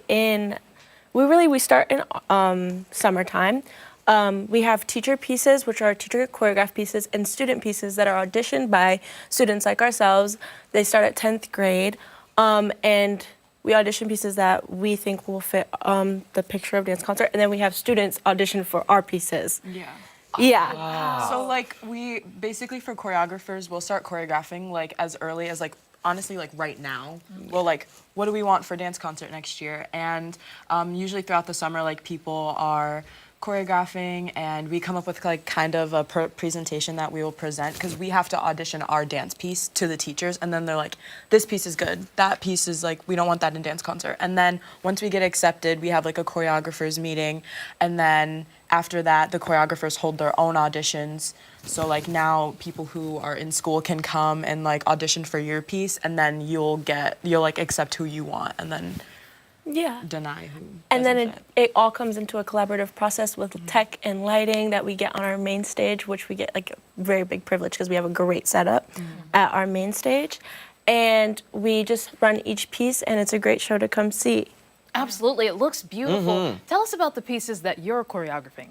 we start in summertime. We have teacher pieces, which are teacher choreographed pieces, and student pieces that are auditioned by students like ourselves. They start at 10th grade, and we audition pieces that we think will fit the picture of dance concert, and then we have students audition for our pieces. Yeah. Yeah. Wow. So like we basically for choreographers, we'll start choreographing like as early as like honestly like right now. We'll like, what do we want for dance concert next year? And usually throughout the summer, like people are choreographing and we come up with like kind of a presentation that we will present because we have to audition our dance piece to the teachers and then they're like, this piece is good, that piece is like, we don't want that in dance concert. And then once we get accepted, we have like a choreographers meeting, and then after that the choreographers hold their own auditions. So like now people who are in school can come and like audition for your piece, and then you'll like accept who you want and then deny who. And then it all comes into a collaborative process with tech and lighting that we get on our main stage, which we get like a very big privilege because we have a great setup at our main stage. And we just run each piece, and it's a great show to come see. Absolutely, it looks beautiful. Tell us about the pieces that you're choreographing.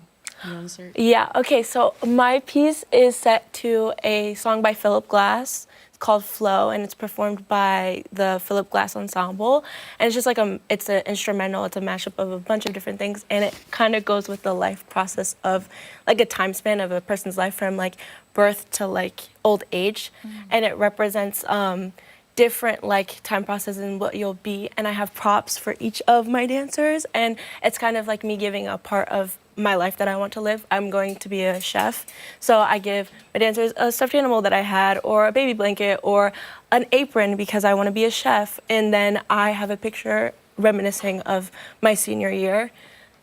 Yeah, okay, so my piece is set to a song by Philip Glass. It's called Flow, and it's performed by the Philip Glass Ensemble. And it's just like it's an instrumental, it's a mashup of a bunch of different things, and it kind of goes with the life process of like a time span of a person's life from like birth to like old age. And it represents different like time processes and what you'll be. And I have props for each of my dancers, and it's kind of like me giving a part of my life that I want to live. I'm going to be a chef, so I give my dancers a stuffed animal that I had, or a baby blanket, or an apron because I want to be a chef. And then I have a picture reminiscing of my senior year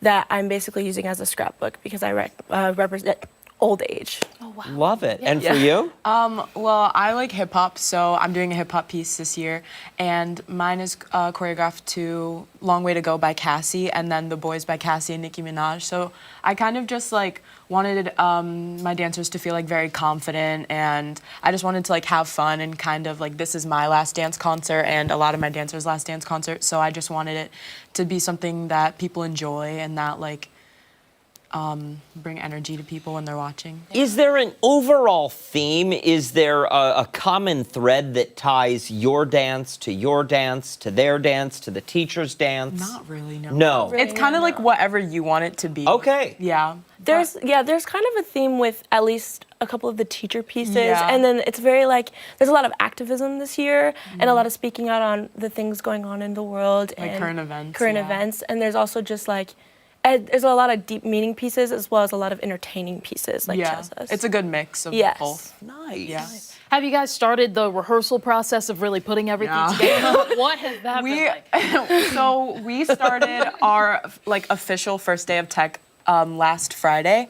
that I'm basically using as a scrapbook because I represent old age. Oh, wow. Love it. And for you? Well, I like hip hop, so I'm doing a hip hop piece this year, and mine is choreographed to Long Way to Go by Cassie, and then The Boys by Cassie and Nicki Minaj. So I kind of just like wanted my dancers to feel like very confident, and I just wanted to like have fun and kind of like, this is my last dance concert and a lot of my dancers' last dance concert, so I just wanted it to be something that people enjoy and that like bring energy to people when they're watching. Is there an overall theme? Is there a common thread that ties your dance, to their dance, to the teacher's dance? Not really, no. No. It's kind of like whatever you want it to be. Okay. Yeah. There's kind of a theme with at least a couple of the teacher pieces, Yeah. and then it's very like, there's a lot of activism this year, and a lot of speaking out on the things going on in the world. Like and current events. Current events, and there's also just like, there's a lot of deep meaning pieces as well as a lot of entertaining pieces like Chaz does. It's a good mix of both. Nice. Yeah. Have you guys started the rehearsal process of really putting everything together? What has that been like? So we started our like official first day of tech last Friday.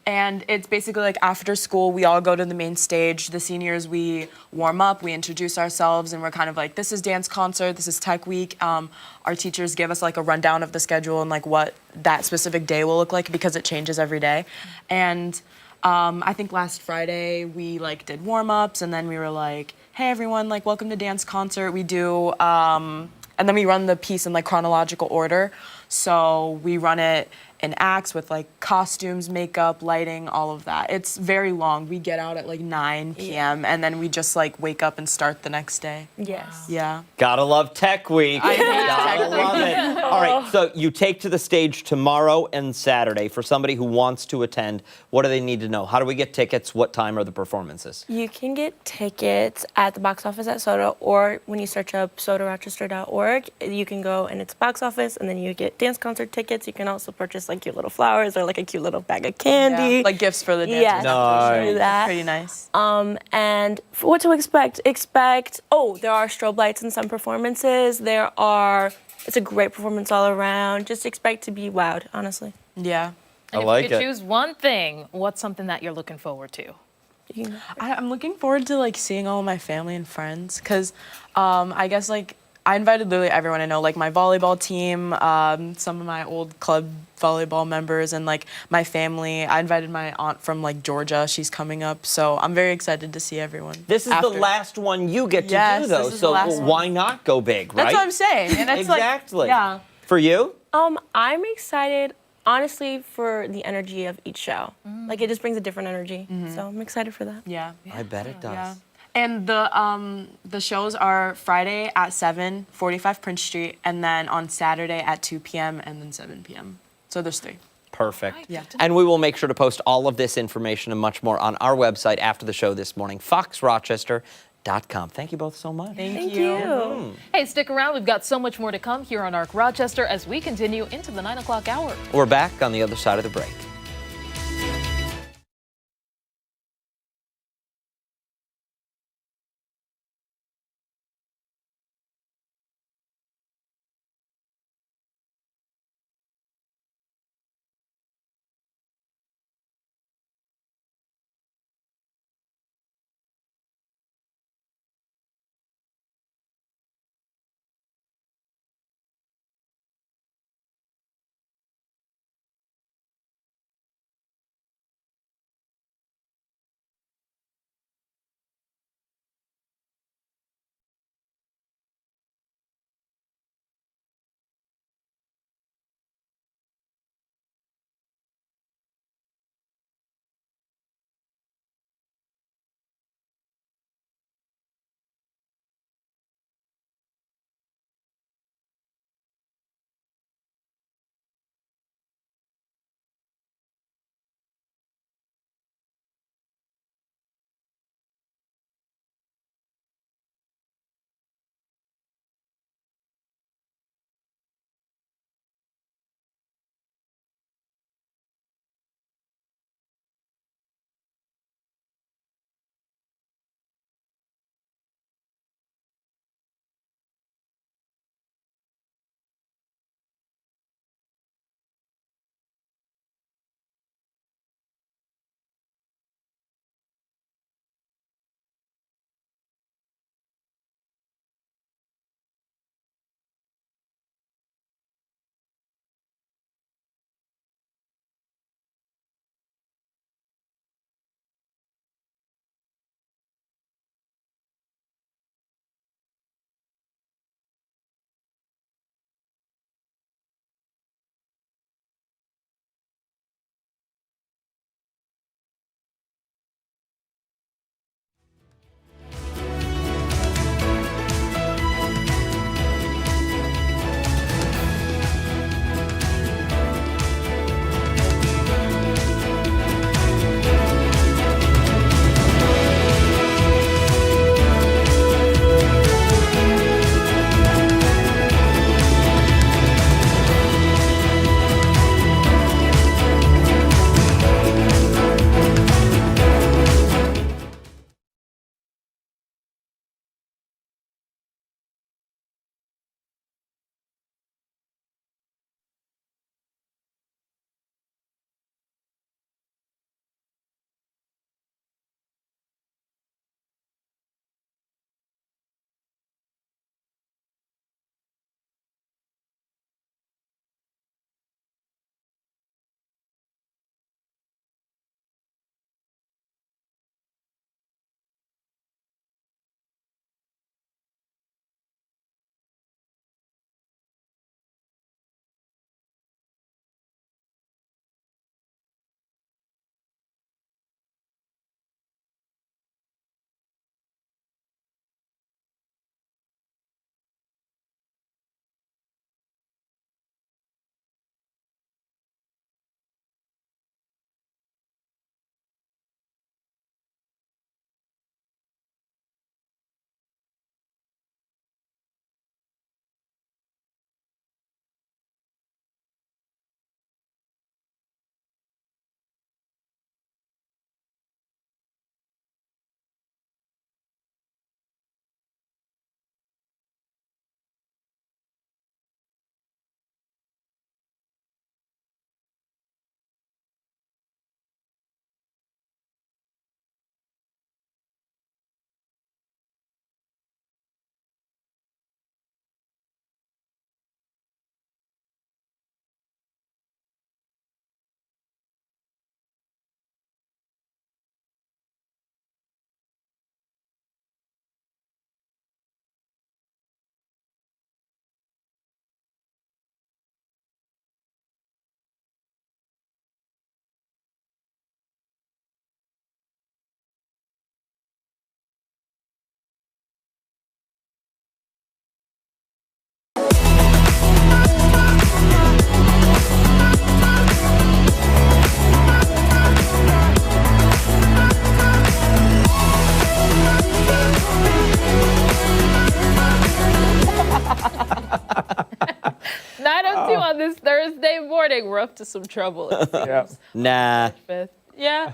And it's basically like after school, we all go to the main stage. The seniors, we warm up, we introduce ourselves, and we're kind of like, this is dance concert, this is tech week. Our teachers give us like a rundown of the schedule and like what that specific day will look like because it changes every day. And I think last Friday we like did warm-ups, and then we were like, hey everyone, like welcome to dance concert. We do, and then we run the piece in like chronological order. So we run it in acts with like costumes, makeup, lighting, all of that. It's very long. We get out at like 9 p.m. and then we just like wake up and start the next day. Yes. Yeah. Gotta love Tech Week. I hate Gotta Tech love Week. it. All right, so you take to the stage tomorrow and Saturday. For somebody who wants to attend, what do they need to know? How do we get tickets? What time are the performances? You can get tickets at the box office at SOTA, or when you search up sotarochester.org, you can go and it's box office, and then you get dance concert tickets. You can also purchase like cute little flowers or like a cute little bag of candy. Yeah, like gifts for the dancers. Yes, Nice. do that. Pretty nice. And for what to expect, there are strobe lights in some performances. It's a great performance all around. Just expect to be wowed, honestly. Yeah. And like if you it. could choose one thing, what's something that you're looking forward to? I'm looking forward to like seeing all of my family and friends, because I guess like I invited literally everyone I know, like my volleyball team, some of my old club volleyball members, and like my family. I invited my aunt from like Georgia. She's coming up, so I'm very excited to see everyone. This is the last one you get to do, though, so why not go big, right? That's what I'm saying. And it's exactly. Like, yeah. For you? I'm excited honestly, for the energy of each show. Like, it just brings a different energy. So I'm excited for that. Yeah. I bet it does. Yeah. And the shows are Friday at 7:45 Prince Street, and then on Saturday at 2 p.m. and then 7 p.m. So there's 3. Perfect. Yeah. And we will make sure to post all of this information and much more on our website after the show this morning, foxrochester.com. Thank you both so much. Thank you. Hey, stick around. We've got so much more to come here on ARC Rochester as we continue into the 9 o'clock hour. We're back on the other side of the break. Monday morning, we're up to some trouble. It seems. Nah. Yeah.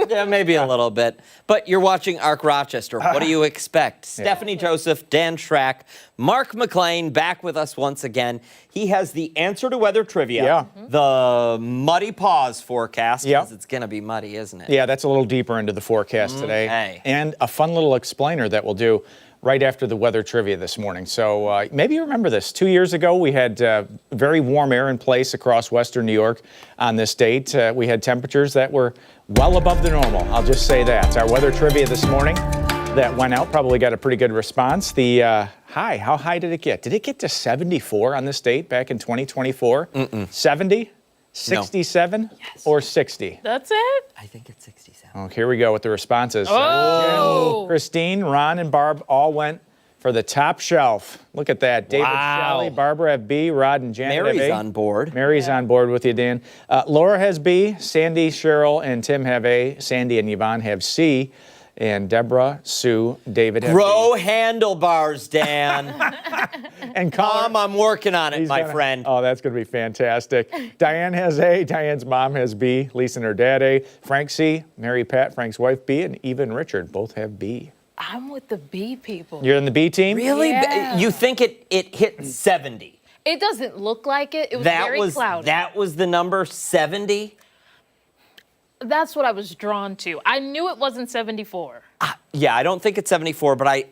Yeah, maybe a little bit. But you're watching Arc Rochester. What do you expect? Stephanie Joseph, Dan Schrack, Mark McLean back with us once again. He has the answer to weather trivia, the muddy pause forecast, because it's going to be muddy, isn't it? Yeah, that's a little deeper into the forecast today. And a fun little explainer that we'll do right after the weather trivia this morning. So maybe you remember this. 2 years ago, we had very warm air in place across western New York on this date. We had temperatures that were well above the normal. I'll just say that. Our weather trivia this morning that went out probably got a pretty good response. The high, how high did it get? Did it get to 74 on this date back in 2024? 70? 67 or 60? That's it? I think it's 67. Oh, here we go with the responses. Oh! Jen, Christine, Ron, and Barb all went for the top shelf. Look at that. David, Shelley, Barbara have B, Rod and Janet have A. Mary's on board. Mary's on board with you, Dan. Laura has B, Sandy, Cheryl, and Tim have A. Sandy and Yvonne have C. And Deborah, Sue, David have Grow handlebars, Dan. And I'm working on it, my friend. Oh, that's going to be fantastic. Diane has A. Diane's mom has B. Lisa and her dad A. Frank C. Mary Pat, Frank's wife B. And Eva and Richard both have B. I'm with the B people. You're in the B team? Really? Yeah. You think it hit 70? It doesn't look like it. It was very cloudy. That was the number 70? That's what I was drawn to. I knew it wasn't 74. Yeah, I don't think it's 74, but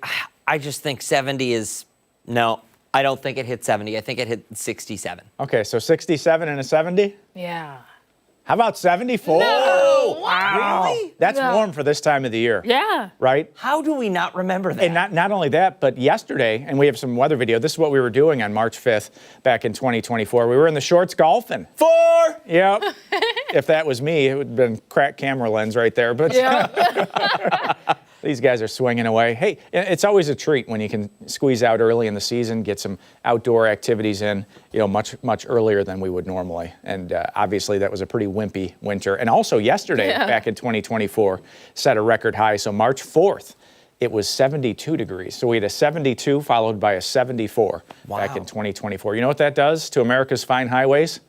I just think 70 is, no, I don't think it hit 70. I think it hit 67. Okay, so 67 and a 70? Yeah. How about 74? No! Wow. Really? That's warm for this time of the year. Yeah. Right? How do we not remember that? And not only that, but yesterday, and we have some weather video, this is what we were doing on March 5th back in 2024. We were in the shorts golfing. 4! Yep. If that was me, it would have been cracked camera lens right there. But these guys are swinging away. Hey, it's always a treat when you can squeeze out early in the season, get some outdoor activities in, much earlier than we would normally. And obviously that was a pretty wimpy winter. And also yesterday, back in 2024, set a record high. So March 4th, it was 72 degrees. So we had a 72 followed by a 74 back in 2024. You know what that does to America's fine highways?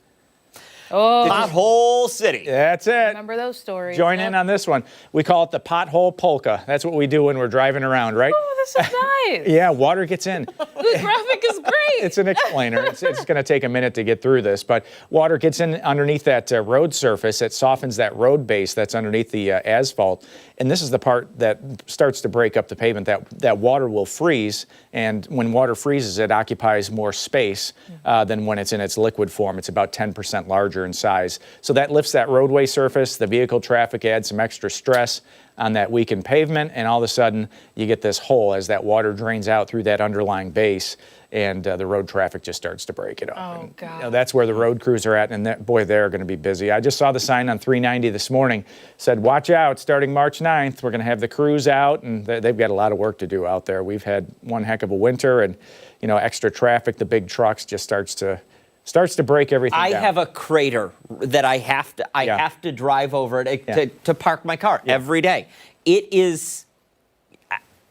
Oh. Pothole City. That's it. Remember those stories. Join in on this one. We call it the pothole polka. That's what we do when we're driving around, right? Oh, this is nice. Yeah, water gets in. The graphic is great. It's an explainer. It's going to take a minute to get through this, but water gets in underneath that road surface. It softens that road base that's underneath the asphalt. And this is the part that starts to break up the pavement. That water will freeze, and when water freezes, it occupies more space than when it's in its liquid form. It's about 10% larger in size. So that lifts that roadway surface. The vehicle traffic adds some extra stress on that weakened pavement, and all of a sudden you get this hole as that water drains out through that underlying base, and the road traffic just starts to break it up. Oh, God. That's where the road crews are at, and they're going to be busy. I just saw the sign on 390 this morning, said, watch out, starting March 9th, we're going to have the crews out, and they've got a lot of work to do out there. We've had one heck of a winter, and extra traffic, the big trucks just starts to break everything down. I have a crater that I have to drive over to park my car every day. It is,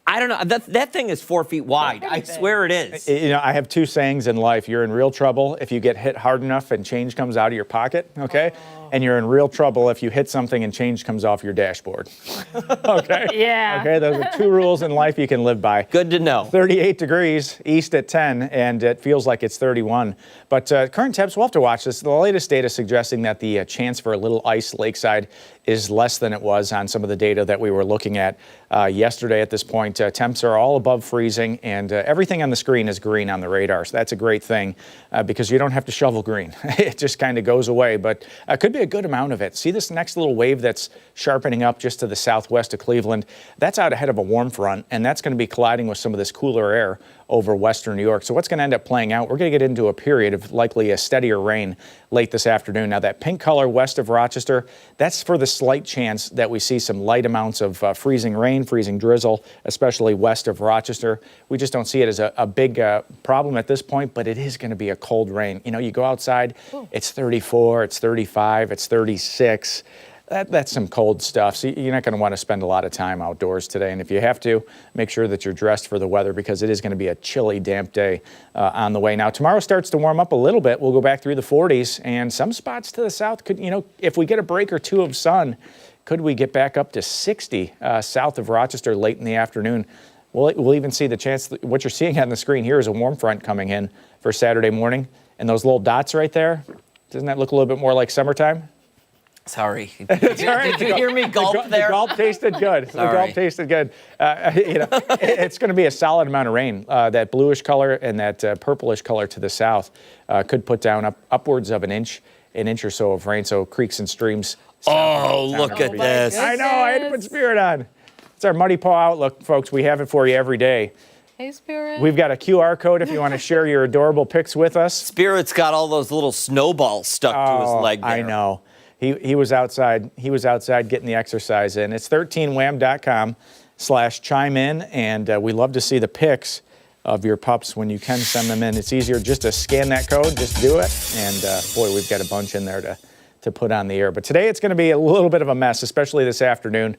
I don't know, that thing is 4 feet wide. I swear it is. I have two sayings in life. You're in real trouble if you get hit hard enough and change comes out of your pocket, okay? And you're in real trouble if you hit something and change comes off your dashboard. Okay? Yeah. Okay, those are two rules in life you can live by. Good to know. 38 degrees, east at 10, and it feels like it's 31. But current temps, we'll have to watch this. The latest data suggesting that the chance for a little ice lakeside is less than it was on some of the data that we were looking at yesterday at this point. Temps are all above freezing, and everything on the screen is green on the radar. So that's a great thing because you don't have to shovel green. It just kind of goes away, but it could be a good amount of it. See this next little wave that's sharpening up just to the southwest of Cleveland? That's out ahead of a warm front, and that's going to be colliding with some of this cooler air over western New York. So what's going to end up playing out, we're going to get into a period of likely a steadier rain late this afternoon. Now that pink color west of Rochester, that's for the slight chance that we see some light amounts of freezing rain, freezing drizzle, especially west of Rochester. We just don't see it as a big problem at this point, but it is going to be a cold rain. You go outside, it's 34, it's 35, it's 36. That's some cold stuff. So you're not going to want to spend a lot of time outdoors today. And if you have to, make sure that you're dressed for the weather because it is going to be a chilly, damp day on the way. Now, tomorrow starts to warm up a little bit. We'll go back through the 40s, and some spots to the south could, if we get a break or two of sun, could we get back up to 60 south of Rochester late in the afternoon? We'll even see the chance. What you're seeing on the screen here is a warm front coming in for Saturday morning. And those little dots right there, doesn't that look a little bit more like summertime? Sorry. Did you hear me gulp there? The gulp tasted good. Sorry. The gulp tasted good. It's going to be a solid amount of rain. That bluish color and that purplish color to the south could put down upwards of an inch or so of rain. So creeks and streams. Oh, look at this. I know. I had to put Spirit on. It's our Muddy Paw Outlook, folks. We have it for you every day. Hey, Spirit. We've got a QR code if you want to share your adorable pics with us. Spirit's got all those little snowballs stuck to his leg there. I know. He was outside. He was outside getting the exercise in. It's 13wham.com/chime in, and we love to see the pics of your pups when you can send them in. It's easier just to scan that code, just do it, and boy, we've got a bunch in there to put on the air. But today it's going to be a little bit of a mess, especially this afternoon.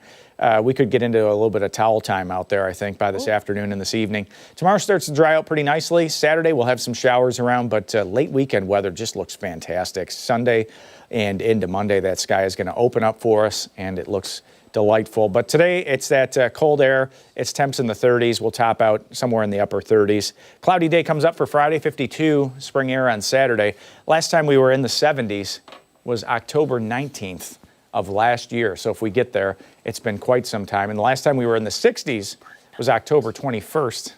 We could get into a little bit of towel time out there, I think, by this afternoon and this evening. Tomorrow starts to dry out pretty nicely. Saturday we'll have some showers around, but late weekend weather just looks fantastic. Sunday and into Monday, that sky is going to open up for us, and it looks delightful. But today it's that cold air. It's temps in the 30s. We'll top out somewhere in the upper 30s. Cloudy day comes up for Friday, 52. Spring air on Saturday. Last time we were in the 70s was October 19th of last year. So if we get there, it's been quite some time. And the last time we were in the 60s was October 21st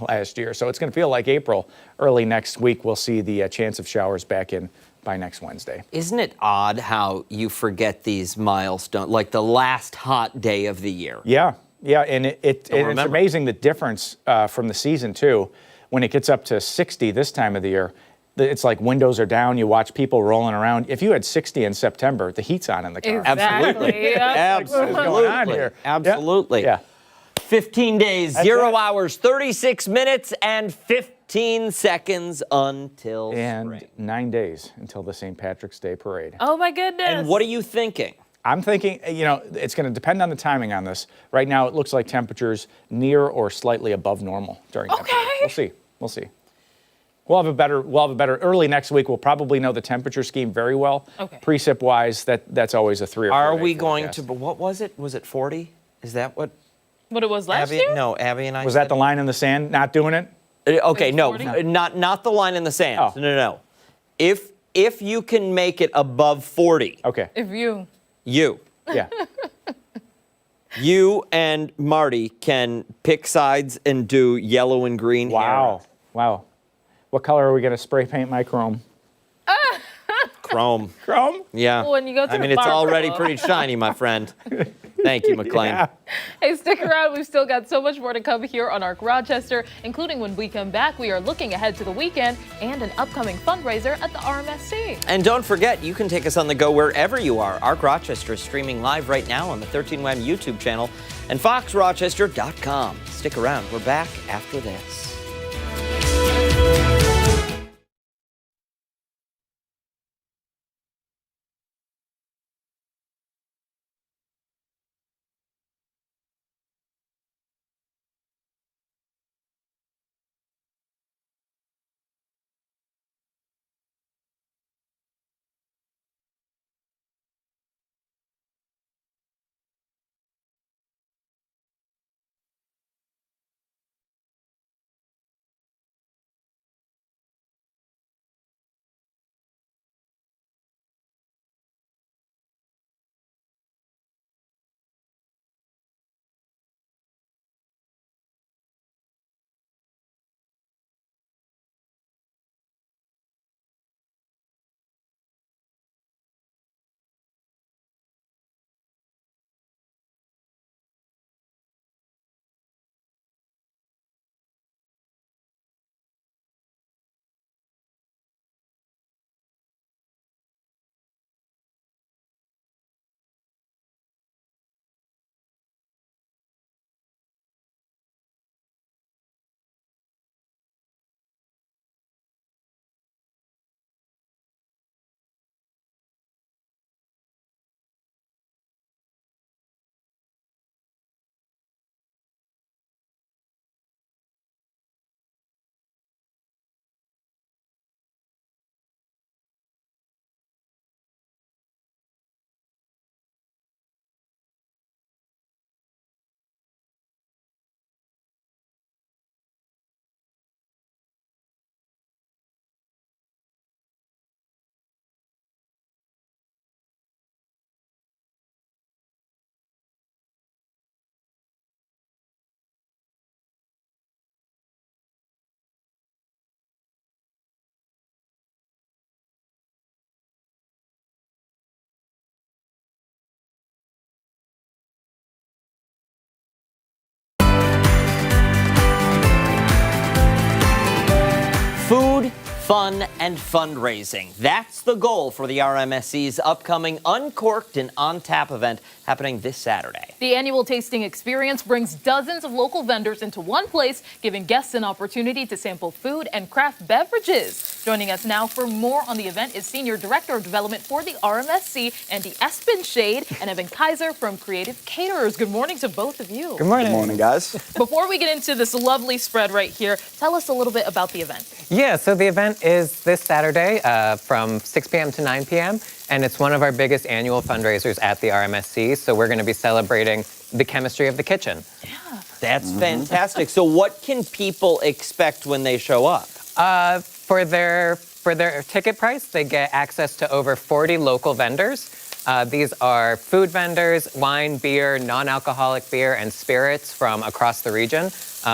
last year. So it's going to feel like April. Early next week, we'll see the chance of showers back in by next Wednesday. Isn't it odd how you forget these milestones, like the last hot day of the year? Yeah, and it's amazing the difference from the season, too. When it gets up to 60 this time of the year, it's like windows are down, you watch people rolling around. If you had 60 in September, the heat's on in the car. Absolutely. Absolutely. What's going on here? Absolutely. Yeah. 15 days, 0 hours, 36 minutes, and 15 seconds until spring. 9 days until the St. Patrick's Day parade. Oh, my goodness. And what are you thinking? I'm thinking, it's going to depend on the timing on this. Right now, it looks like temperatures near or slightly above normal during that period. We'll see. We'll have a better early next week. We'll probably know the temperature scheme very well. Okay. Precip wise, that's always a 3 or 4 Are day we going forecast. to? What was it? Was it 40? Is that what? What it was last year? No, Abby and I. Was that the line in the sand? Not doing it? Okay, no, not the line in the sand. Oh. No. If you can make it above 40. Okay. If you. You. Yeah. You and Marty can pick sides and do yellow and green. Wow. What color are we going to spray paint my chrome? Chrome. Chrome? Yeah. When you go to the it's bar, already though. pretty shiny, my friend. Thank you, McLean. Yeah. Hey, stick around. We've still got so much more to come here on Arc Rochester, including when we come back, we are looking ahead to the weekend and an upcoming fundraiser at the RMSC. And don't forget, you can take us on the go wherever you are. Arc Rochester is streaming live right now on the 13WHAM YouTube channel and foxrochester.com. Stick around. We're back after this. Food, fun, and fundraising. That's the goal for the RMSC's upcoming Uncorked and On Tap event happening this Saturday. The annual tasting experience brings dozens of local vendors into one place, giving guests an opportunity to sample food and craft beverages. Joining us now for more on the event is Senior Director of Development for the RMSC, Andy Espenshade, and Evan Kaiser from Creative Caterers. Good morning to both of you. Good morning. Good morning, guys. Before we get into this lovely spread right here, tell us a little bit about the event. Yeah, so the event is this Saturday from 6 p.m. to 9 p.m., and it's one of our biggest annual fundraisers at the RMSC, so we're going to be celebrating the chemistry of the kitchen. Yeah. That's fantastic. So what can people expect when they show up? For their ticket price, they get access to over 40 local vendors. These are food vendors, wine, beer, non-alcoholic beer, and spirits from across the region,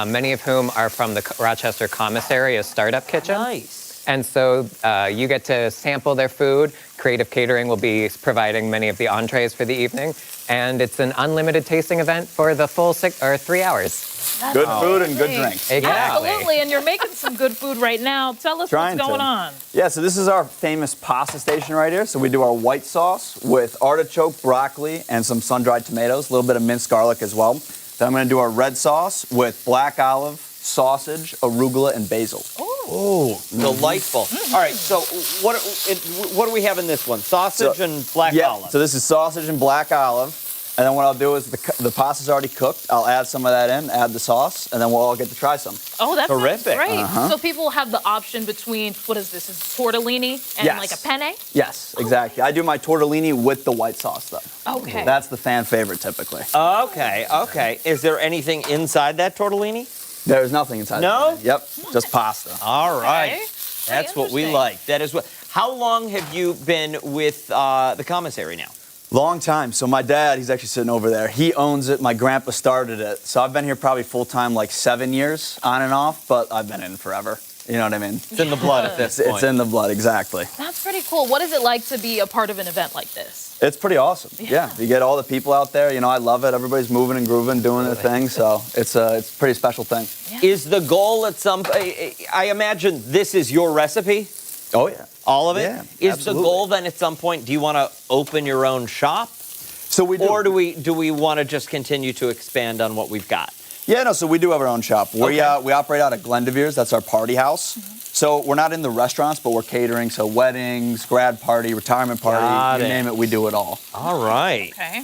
many of whom are from the Rochester Commissary, a startup kitchen. Nice. And so you get to sample their food. Creative Catering will be providing many of the entrees for the evening. And it's an unlimited tasting event for the full 3 hours. That's Good food and amazing. good drinks. Exactly. Absolutely, and you're making some good food right now. Tell us what's going on. Yeah, so this is our famous pasta station right here. So we do our white sauce with artichoke, broccoli, and some sun-dried tomatoes, a little bit of minced garlic as well. Then I'm going to do our red sauce with black olive, sausage, arugula, and basil. Oh, delightful. All right, so what do we have in this one? Sausage and black olive. So this is sausage and black olive. And then what I'll do is the pasta's already cooked. I'll add some of that in, add the sauce, and then we'll all get to try some. Oh, that's terrific. Great. So people have the option between, what is this? Is tortellini and Yes. like a penne? Yes, exactly. I do my tortellini with the white sauce, though. Okay. That's the fan favorite, typically. Okay. Is there anything inside that tortellini? There's nothing inside. No? Yep, just pasta. All right. Okay. That's what we like. That is what. How long have you been with the commissary now? Long time. So my dad, he's actually sitting over there. He owns it. My grandpa started it. So I've been here probably full-time like 7 years on and off, but I've been in forever. You know what I mean? It's in the blood at this point. It's in the blood, exactly. That's pretty cool. What is it like to be a part of an event like this? It's pretty awesome. Yeah, you get all the people out there. You know, I love it. Everybody's moving and grooving, doing their thing. So it's a pretty special thing. Is the goal at some? I imagine this is your recipe. Oh yeah. All of it? Yeah, Is absolutely. the goal then at some point, do you want to open your own shop? So we do. Or do we want to just continue to expand on what we've got? Yeah, no, so we do have our own shop. We operate out of Glendevere's. That's our party house. So we're not in the restaurants, but we're catering. So weddings, grad party, retirement party, you name it, we do it all. All right. Okay.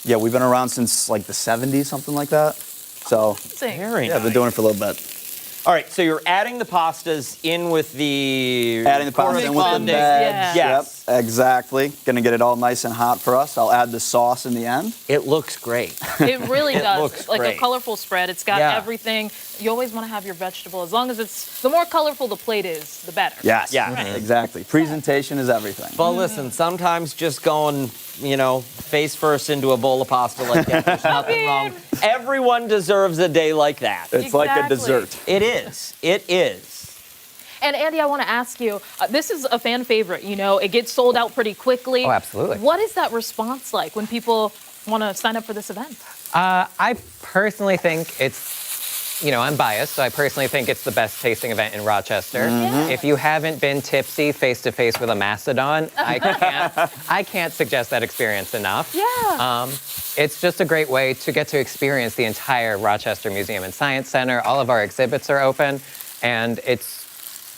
Yeah, we've been around since like the 70s, something like that. So Very yeah, I've been doing it for a little bit. All right, so you're adding the pastas in with the Adding the pasta in with the cornflakes. bags. Yes. Yep, exactly. Gonna get it all nice and hot for us. I'll add the sauce in the end. It looks great. It really does. looks Like great. a colorful spread. It's got everything. You always want to have your vegetable. As long as it's, the more colorful the plate is, the better. Yes. Yeah. Exactly. Presentation is everything. Well, listen, sometimes just going, face first into a bowl of pasta like that, there's nothing wrong. Everyone deserves a day like that. It's like a dessert. It is. It is. And Andy, I want to ask you, this is a fan favorite, it gets sold out pretty quickly. Oh, absolutely. What is that response like when people want to sign up for this event? I personally think it's, I'm biased, so I personally think it's the best tasting event in Rochester. If you haven't been tipsy face-to-face with a mastodon, I can't suggest that experience enough. Yeah. It's just a great way to get to experience the entire Rochester Museum and Science Center. All of our exhibits are open, and it's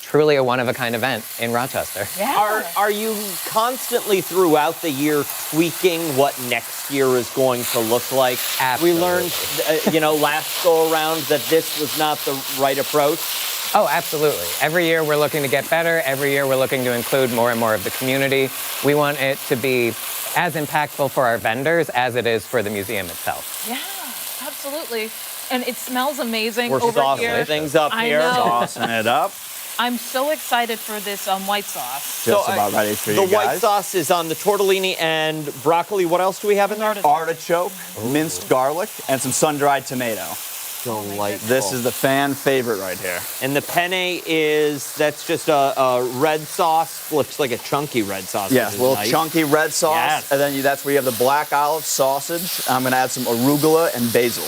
truly a one-of-a-kind event in Rochester. Yeah. Are you constantly throughout the year tweaking what next year is going to look like? Absolutely. We learned, last go around that this was not the right approach. Oh, absolutely. Every year we're looking to get better. Every year we're looking to include more and more of the community. We want it to be as impactful for our vendors as it is for the museum itself. Yeah, absolutely. And it smells amazing We're over saucing here. things up I here. know. Saucing it up. I'm so excited for this white sauce. Just about ready for you guys. The white sauce is on the tortellini and broccoli. What else do we have in there? Artichoke, minced garlic, and some sun-dried tomato. Delightful. This is the fan favorite right here. And the penne that's just a red sauce. Looks like a chunky red sauce. Yeah, which a is little nice. chunky red sauce. Yes. And then that's where you have the black olive sausage. I'm gonna add some arugula and basil.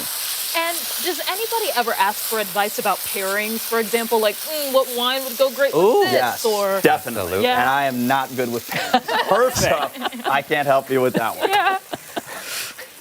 And Does anybody ever ask for advice about pairings? For example, like what wine would go great with Ooh, this? yes, Or definitely. Yeah. And I am not good with pairs. Perfect. So I can't help you with that one. Yeah.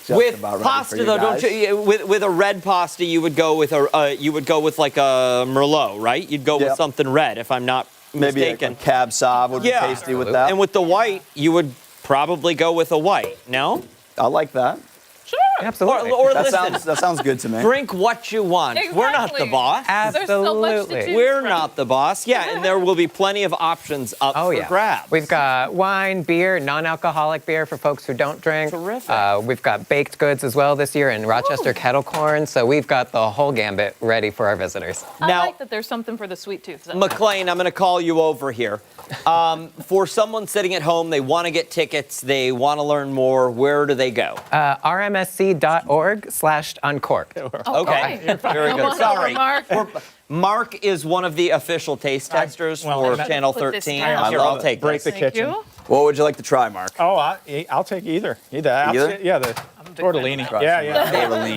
Just with about ready pasta for you though, guys. don't you? With a red pasta, you would go with like a Merlot, right? You'd go with something red, if I'm not Maybe mistaken. a Cab Sauv would be tasty with that. And with the white, you would probably go with a white. No? I like that. Sure. Absolutely. Or that listen, sounds good to me. Drink what you want. We're not the Exactly. boss. There's so much to choose We're from. not the boss. Yeah, and there will be plenty of options up for grabs. We've got wine, beer, non-alcoholic beer for folks who don't drink. Terrific. We've got baked goods as well this year in Rochester kettle corn. So we've got the whole gambit ready for our visitors. I Now- like that there's something for the sweet tooth. McLean, I'm going to call you over here. For someone sitting at home, they want to get tickets, they want to learn more, where do they go? RMSC.org/uncorked. Okay, very Come good. on Sorry. over, Mark. Mark is one of the official taste testers for Channel Put this 13. down. Here, I'll take Break this. the kitchen. you. What would you like to try, Mark? Oh, I'll take either. Either? Yeah, the tortellini. Yeah.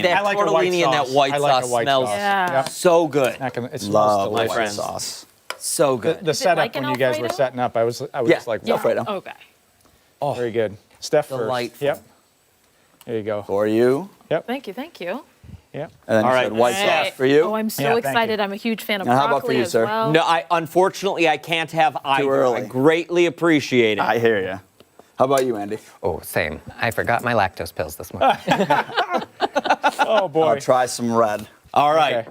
That I like a white tortellini and that sauce. white I like a sauce white smells sauce. Yeah. so good. It smells Love my delicious. white sauce. So good. The setup like an when you guys were Alfredo? setting up, I was Yeah, just like, yeah. Alfredo. Okay. oh, very good. Steph first. Delightful. Yep. There you go. For you. Thank you. Thank you. Yep. And then All you right. said white Hey. sauce for you. Oh, I'm so Yeah, thank excited. you. I'm a huge fan of And how broccoli about for you, as sir? well. No, unfortunately I can't have either. early. I greatly appreciate it. I hear you. How about you, Andy? Oh, same. I forgot my lactose pills this morning. Oh boy. I'll try some red. All right. Okay.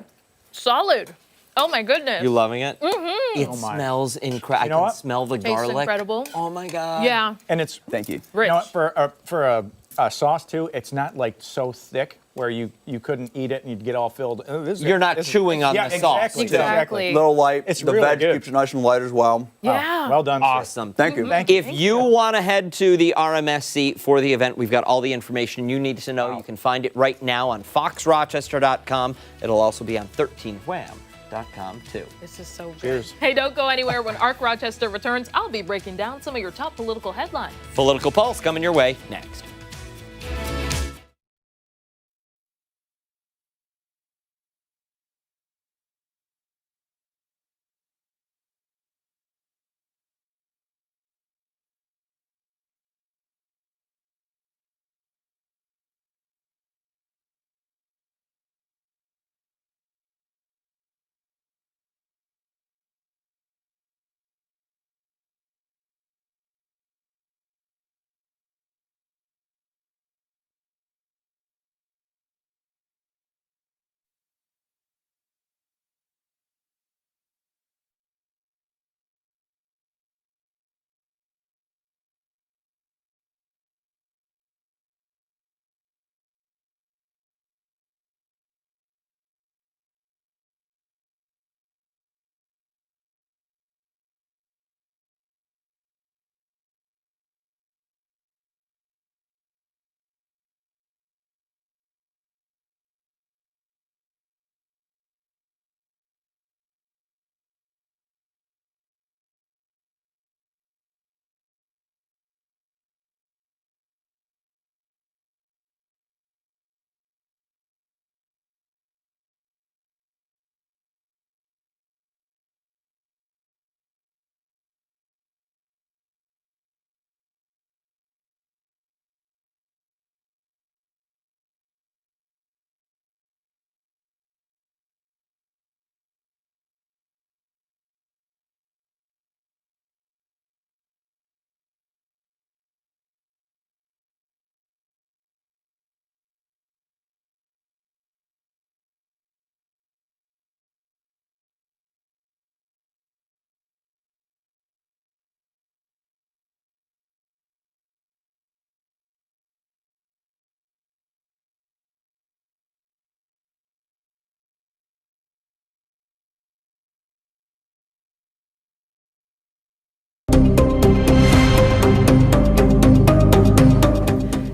Solid. Oh my goodness. You loving it? Mm-hmm. It Oh, my. smells incredible. You know I can what? smell the Tastes garlic. incredible. Oh my god. Yeah. And it's Thank you. Rich. you know what, for a sauce too. It's not like so thick where you couldn't eat it and you'd get all filled. You're not chewing on the sauce. Exactly. Little light. It's the really veg good. keeps it nice and light as well. Yeah. Well done. Sir. Awesome. Thank you. Thank you. If you want to head to the RMSC for the event, we've got all the information you need to know. You can find it right now on foxrochester.com. It'll also be on 13wham.com too. This is so good. Cheers. Hey, don't go anywhere. When Arc Rochester returns, I'll be breaking down some of your top political headlines. Political Pulse coming your way next.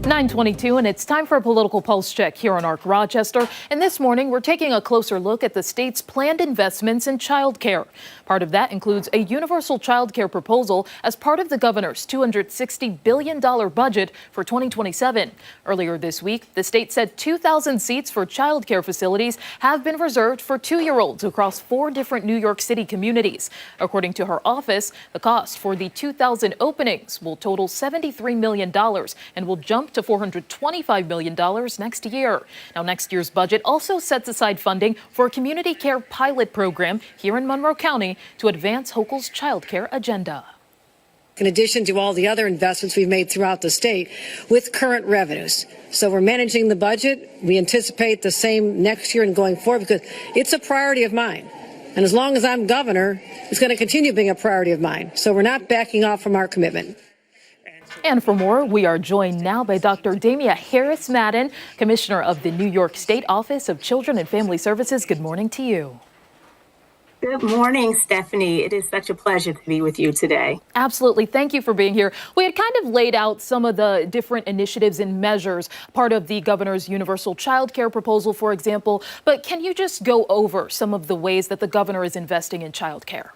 .22, and it's time for a political pulse check here on Arc Rochester. And this morning, we're taking a closer look at the state's planned investments in childcare. Part of that includes a universal childcare proposal as part of the governor's $260 billion budget for 2027. Earlier this week, the state said 2,000 seats for childcare facilities have been reserved for 2-year-olds across 4 different New York City communities. According to her office, the cost for the 2,000 openings will total $73 million and will jump to $425 million next year. Now, next year's budget also sets aside funding for a community care pilot program here in Monroe County to advance Hochul's child care agenda. In addition to all the other investments we've made throughout the state with current revenues. So we're managing the budget. We anticipate the same next year and going forward because it's a priority of mine. And as long as I'm governor, it's going to continue being a priority of mine. So we're not backing off from our commitment. And for more, we are joined now by Dr. Damia Harris-Madden, Commissioner of the New York State Office of Children and Family Services. Good morning to you. Good morning, Stephanie. It is such a pleasure to be with you today. Absolutely. Thank you for being here. We had kind of laid out some of the different initiatives and measures, part of the governor's universal child care proposal, for example. But can you just go over some of the ways that the governor is investing in child care?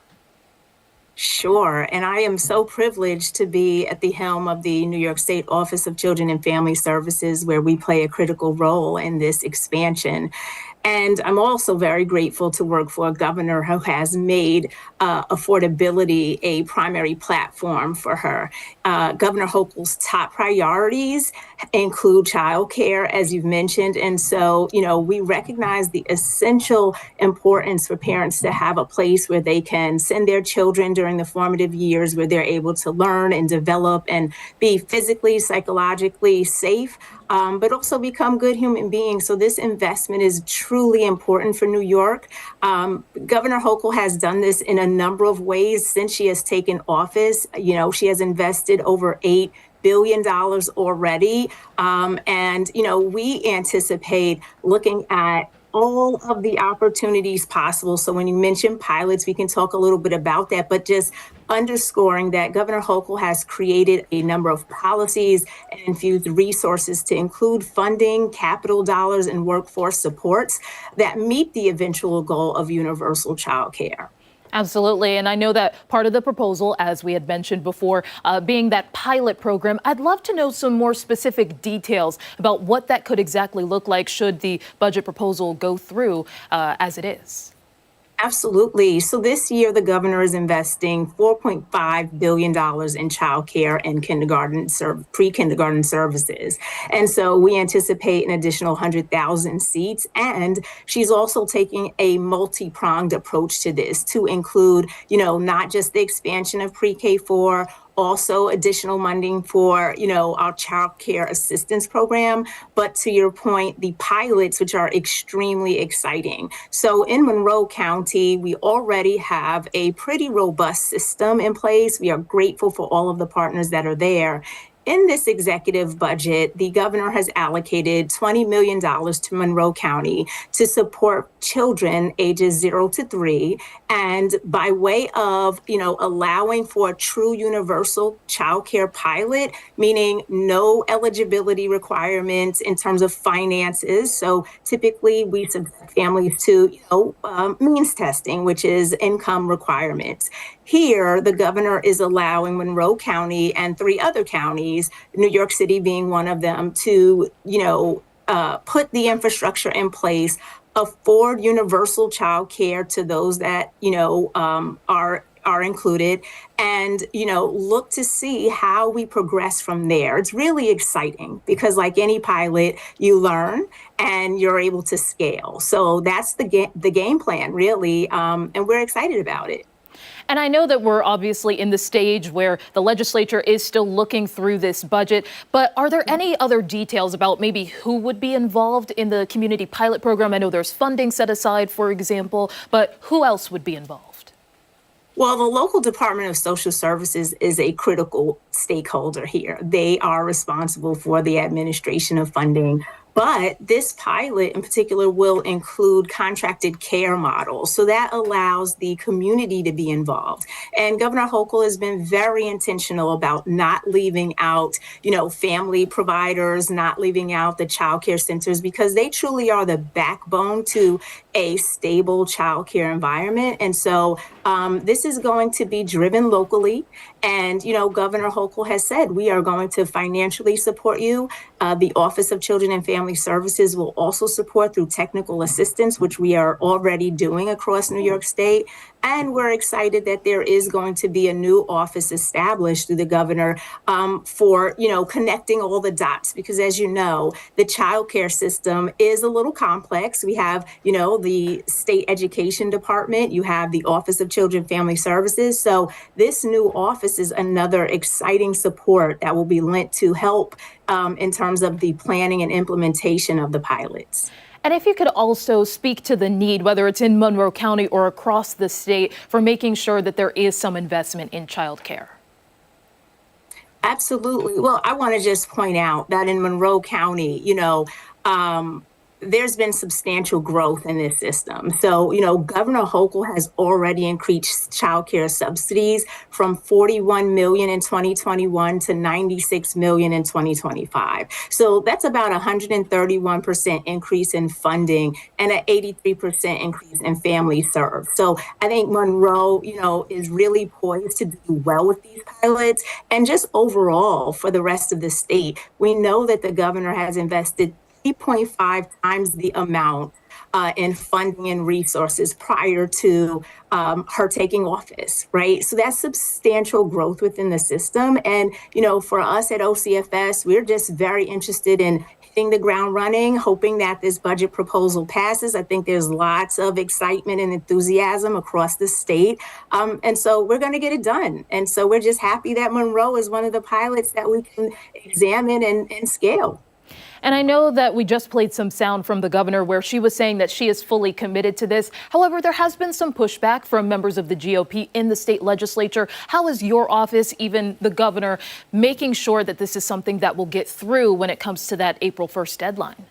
Sure. And I am so privileged to be at the helm of the New York State Office of Children and Family Services, where we play a critical role in this expansion. And I'm also very grateful to work for a governor who has made affordability a primary platform for her. Governor Hochul's top priorities include childcare, as you've mentioned. And so, we recognize the essential importance for parents to have a place where they can send their children during the formative years, where they're able to learn and develop and be physically, psychologically safe, but also become good human beings. So this investment is truly important for New York. Governor Hochul has done this in a number of ways since she has taken office. She has invested over $8 billion already. And we anticipate looking at all of the opportunities possible. So when you mention pilots, we can talk a little bit about that, but just underscoring that Governor Hochul has created a number of policies and infused resources to include funding, capital dollars, and workforce supports that meet the eventual goal of universal child care. Absolutely. And I know that part of the proposal, as we had mentioned before, being that pilot program, I'd love to know some more specific details about what that could exactly look like should the budget proposal go through as it is. Absolutely. So this year, the governor is investing $4.5 billion in child care and pre-kindergarten services. And so we anticipate an additional 100,000 seats. And she's also taking a multi-pronged approach to this to include, not just the expansion of pre-K4, also additional funding for, our child care assistance program. But to your point, the pilots, which are extremely exciting. So in Monroe County, we already have a pretty robust system in place. We are grateful for all of the partners that are there. In this executive budget, the governor has allocated $20 million to Monroe County to support children ages 0 to 3. And by way of, allowing for a true universal child care pilot, meaning no eligibility requirements in terms of finances. So typically we subject families to, means testing, which is income requirements. Here, the governor is allowing Monroe County and 3 other counties, New York City being one of them, to, put the infrastructure in place, afford universal child care to those that, are included, and, look to see how we progress from there. It's really exciting because like any pilot, you learn and you're able to scale. So that's the game plan, really, and we're excited about it. And I know that we're obviously in the stage where the legislature is still looking through this budget, but are there any other details about maybe who would be involved in the community pilot program? I know there's funding set aside, for example, but who else would be involved? Well, the local Department of Social Services is a critical stakeholder here. They are responsible for the administration of funding. But this pilot in particular will include contracted care models. So that allows the community to be involved. And Governor Hochul has been very intentional about not leaving out, family providers, not leaving out the child care centers, because they truly are the backbone to a stable childcare environment. And so this is going to be driven locally. And, Governor Hochul has said we are going to financially support you. The Office of Children and Family Services will also support through technical assistance, which we are already doing across New York State. And we're excited that there is going to be a new office established through the governor for, connecting all the dots. Because as you know, the childcare system is a little complex. We have, the state education department, you have the Office of Children and Family Services. So this new office is another exciting support that will be lent to help in terms of the planning and implementation of the pilots. And if you could also speak to the need, whether it's in Monroe County or across the state, for making sure that there is some investment in childcare. Absolutely. Well, I want to just point out that in Monroe County, there's been substantial growth in this system. So, Governor Hochul has already increased childcare subsidies from $41 million in 2021 to $96 million in 2025. So that's about a 131% increase in funding and an 83% increase in family served. So I think Monroe, is really poised to do well with these pilots. And just overall for the rest of the state, we know that the governor has invested 3.5 times the amount in funding and resources prior to her taking office, right? So that's substantial growth within the system. And, for us at OCFS, we're just very interested in hitting the ground running, hoping that this budget proposal passes. I think there's lots of excitement and enthusiasm across the state. And so we're going to get it done. And so we're just happy that Monroe is one of the pilots that we can examine and scale. And I know that we just played some sound from the governor where she was saying that she is fully committed to this. However, there has been some pushback from members of the GOP in the state legislature. How is your office, even the governor, making sure that this is something that will get through when it comes to that April 1st deadline?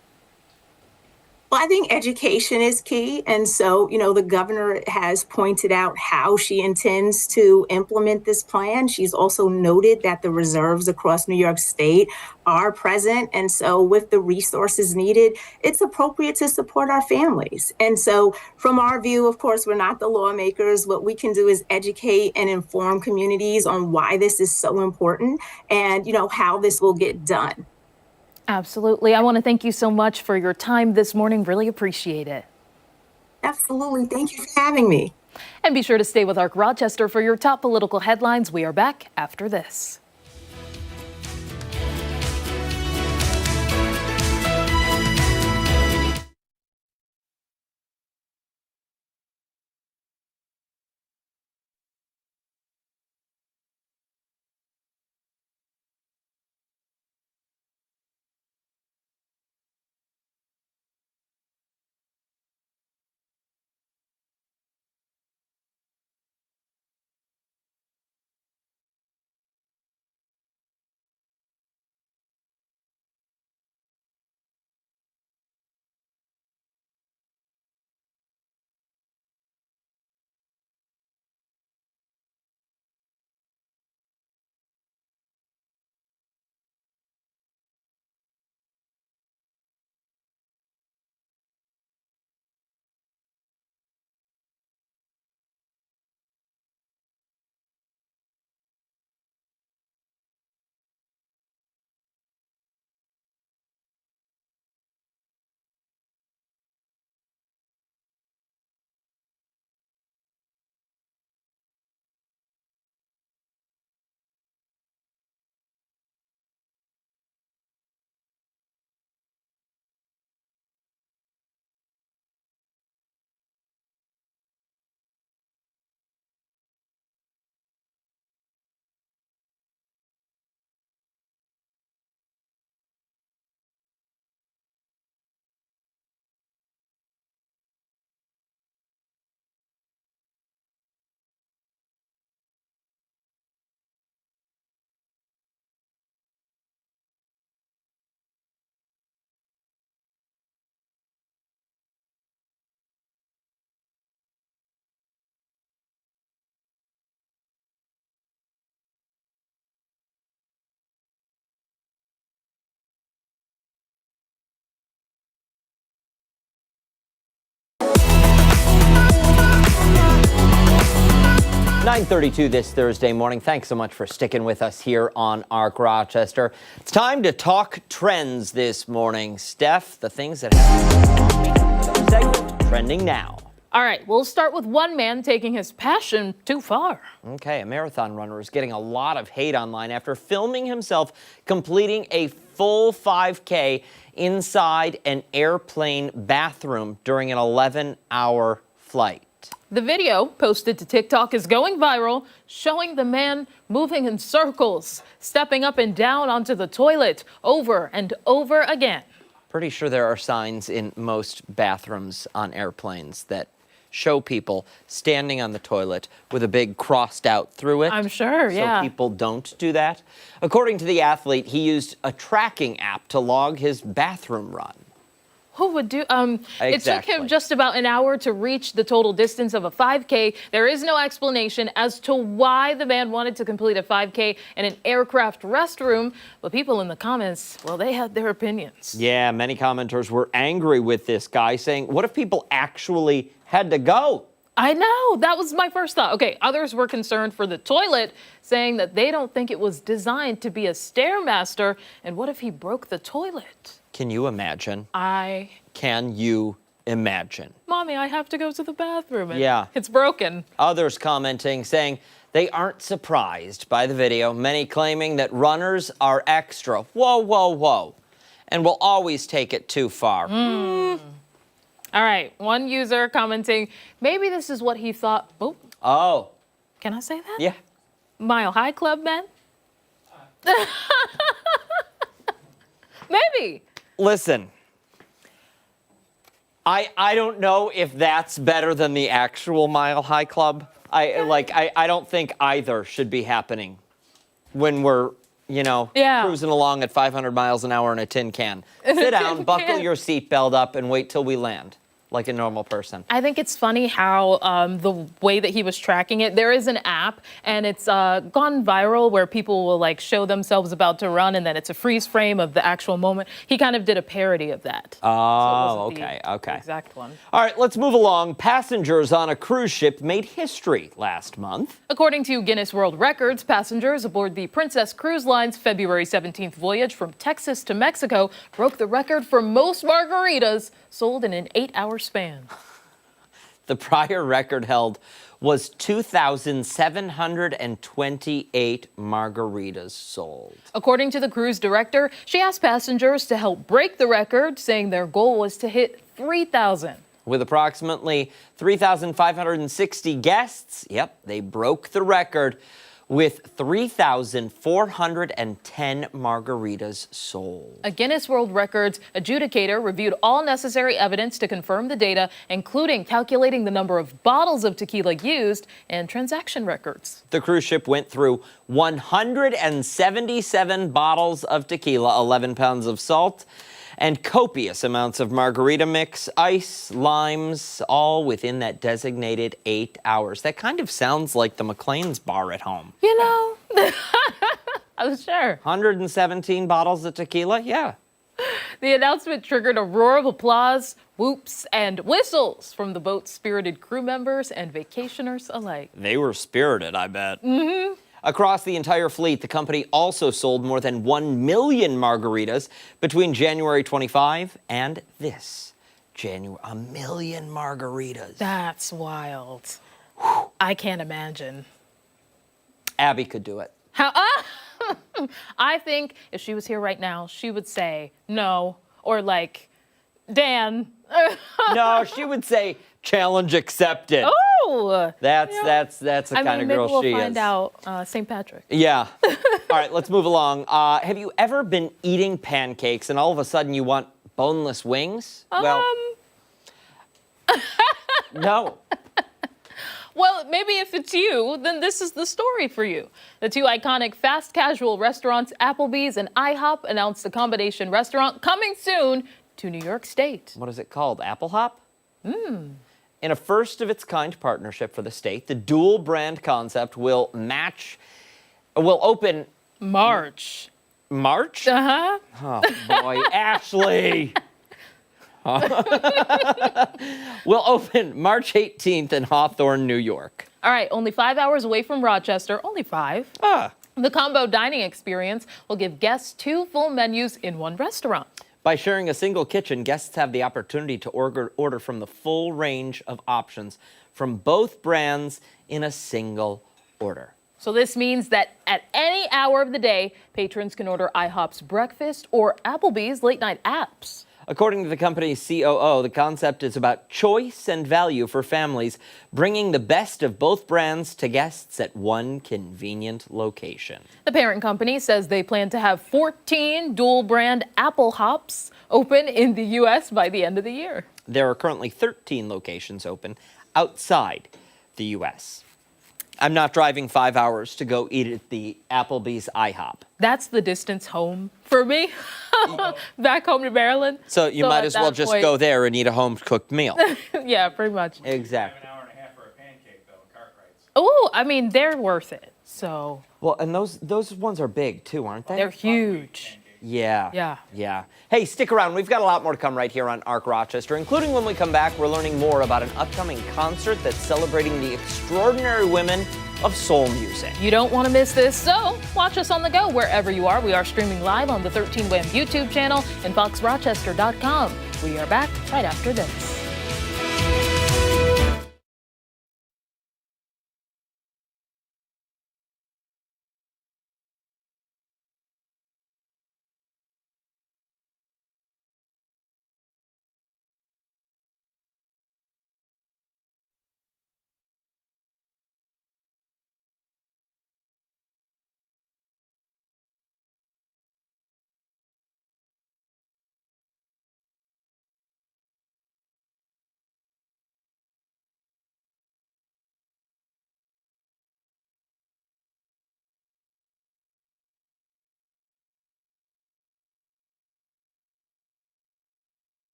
Well, I think education is key. And so, the governor has pointed out how she intends to implement this plan. She's also noted that the reserves across New York State are present. And so with the resources needed, it's appropriate to support our families. And so from our view, of course, we're not the lawmakers. What we can do is educate and inform communities on why this is so important and, how this will get done. Absolutely. I want to thank you so much for your time this morning. Really appreciate it. Absolutely. Thank you for having me. And be sure to stay with ARC Rochester for your top political headlines. We are back after this. 9:32 this Thursday morning. Thanks so much for sticking with us here on ARC Rochester. It's time to talk trends this morning. Steph, the things that have segment trending now. All right, we'll start with one man taking his passion too far. Okay, a marathon runner is getting a lot of hate online after filming himself completing a full 5K inside an airplane bathroom during an 11-hour flight. The video, posted to TikTok, is going viral, showing the man moving in circles, stepping up and down onto the toilet over and over again. Pretty sure there are signs in most bathrooms on airplanes that show people standing on the toilet with a big crossed out through it. I'm sure, yeah. So people don't do that. According to the athlete, he used a tracking app to log his bathroom run. Who would do? Exactly. It took him just about an hour to reach the total distance of a 5K. There is no explanation as to why the man wanted to complete a 5K in an aircraft restroom, but people in the comments, well, they had their opinions. Yeah, many commenters were angry with this guy, saying, what if people actually had to go? I know, that was my first thought. Okay, others were concerned for the toilet, saying that they don't think it was designed to be a Stairmaster, and what if he broke the toilet? Can you imagine? Can you imagine? Mommy, I have to go to the bathroom. And yeah. It's broken. Others commenting, saying they aren't surprised by the video, many claiming that runners are extra. Whoa, whoa, whoa. And will always take it too far. All right, one user commenting, maybe this is what he thought. Oh. Can I say that? Yeah. Mile High Club men? Maybe. Listen, I don't know if that's better than the actual Mile High Club. I don't think either should be happening when we're, cruising along at 500 miles an hour in a tin can. Sit down, buckle your seatbelt up, and wait till we land. Like a normal person. I think it's funny how the way that he was tracking it, there is an app and it's gone viral where people will show themselves about to run and then it's a freeze frame of the actual moment. He kind of did a parody of that. Oh, so okay. The exact one. All right, let's move along. Passengers on a cruise ship made history last month. According to Guinness World Records, passengers aboard the Princess Cruise Line's February 17th voyage from Texas to Mexico broke the record for most margaritas sold in an 8-hour span. The prior record held was 2,728 margaritas sold. According to the cruise director, she asked passengers to help break the record, saying their goal was to hit 3,000. With approximately 3,560 guests, they broke the record with 3,410 margaritas sold. A Guinness World Records adjudicator reviewed all necessary evidence to confirm the data, including calculating the number of bottles of tequila used and transaction records. The cruise ship went through 177 bottles of tequila, 11 pounds of salt, and copious amounts of margarita mix, ice, limes, all within that designated 8 hours. That kind of sounds like the McLean's bar at home. I'm sure. 117 bottles of tequila, yeah. The announcement triggered a roar of applause, whoops, and whistles from the boat's spirited crew members and vacationers alike. They were spirited, I bet. Mm-hmm. Across the entire fleet, the company also sold more than 1 million margaritas between January 25 and this January. 1 million margaritas. That's wild. I can't imagine. Abby could do it. How? I think if she was here right now, she would say no, or Dan. No, she would say challenge accepted. Oh, that's the kind of girl maybe we'll she find is. out St. Patrick. Yeah. All right, let's move along. Have you ever been eating pancakes and all of a sudden you want boneless wings? Well, no. Well, maybe if it's you, then this is the story for you. The two iconic fast casual restaurants, Applebee's and IHOP, announced a combination restaurant coming soon to New York State. What is it called? Apple Hop? In a first-of-its-kind partnership for the state, the dual-brand concept will open... March. March? Uh-huh. Oh, boy. Ashley! will open March 18th in Hawthorne, New York. All right, only 5 hours away from Rochester, only 5. The combo dining experience will give guests 2 full menus in one restaurant. By sharing a single kitchen, guests have the opportunity to order from the full range of options from both brands in a single order. So this means that at any hour of the day, patrons can order IHOP's breakfast or Applebee's late night apps. According to the company's COO, the concept is about choice and value for families, bringing the best of both brands to guests at one convenient location. The parent company says they plan to have 14 dual-brand Apple Hops open in the U.S. by the end of the year. There are currently 13 locations open outside the U.S. I'm not driving 5 hours to go eat at the Applebee's IHOP. That's the distance home for me, back home to Maryland. So you might as well just go there and eat a home-cooked meal. Yeah, pretty much. Exactly. Oh, I mean, they're worth it, so. Well, and those ones are big, too, aren't they? They're huge. Yeah. Hey, stick around. We've got a lot more to come right here on ARC Rochester, including when we come back, we're learning more about an upcoming concert that's celebrating the extraordinary women of soul music. You don't want to miss this, so watch us on the go wherever you are. We are streaming live on the 13WAM YouTube channel and foxrochester.com. We are back right after this.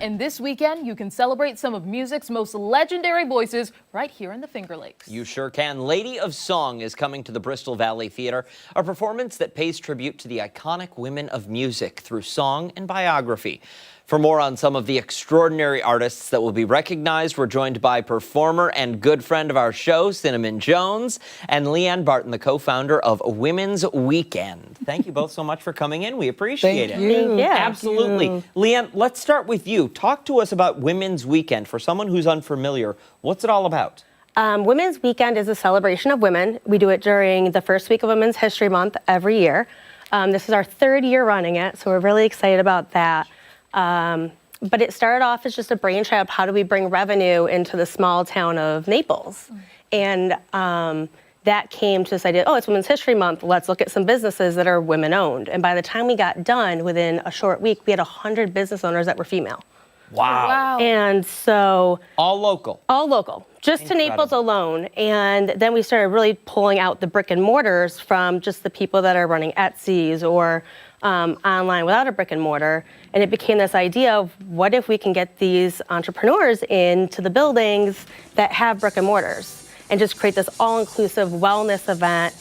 And this weekend, you can celebrate some of music's most legendary voices right here in the Finger Lakes. You sure can. Lady of Song is coming to the Bristol Valley Theater, a performance that pays tribute to the iconic women of music through song and biography. For more on some of the extraordinary artists that will be recognized, we're joined by performer and good friend of our show, Cinnamon Jones, and Leanne Barton, the co-founder of Women's Weekend. Thank you both so much for coming in. We appreciate it. Thank you. Absolutely. Thank Leanne, let's start with you. Talk to us about Women's Weekend. For someone who's unfamiliar, what's it all about? Women's Weekend is a celebration of women. We do it during the first week of Women's History Month every year. This is our 3rd year running it, so we're really excited about that. But it started off as just a brainchild of how do we bring revenue into the small town of Naples. And that came to this idea, oh, it's Women's History Month, let's look at some businesses that are women-owned. And by the time we got done, within a short week, we had 100 business owners that were female. Wow. And so all local. All local, just to Naples alone. And then we started really pulling out the brick and mortars from just the people that are running Etsy's or online without a brick and mortar. And it became this idea of what if we can get these entrepreneurs into the buildings that have brick and mortars and just create this all-inclusive wellness event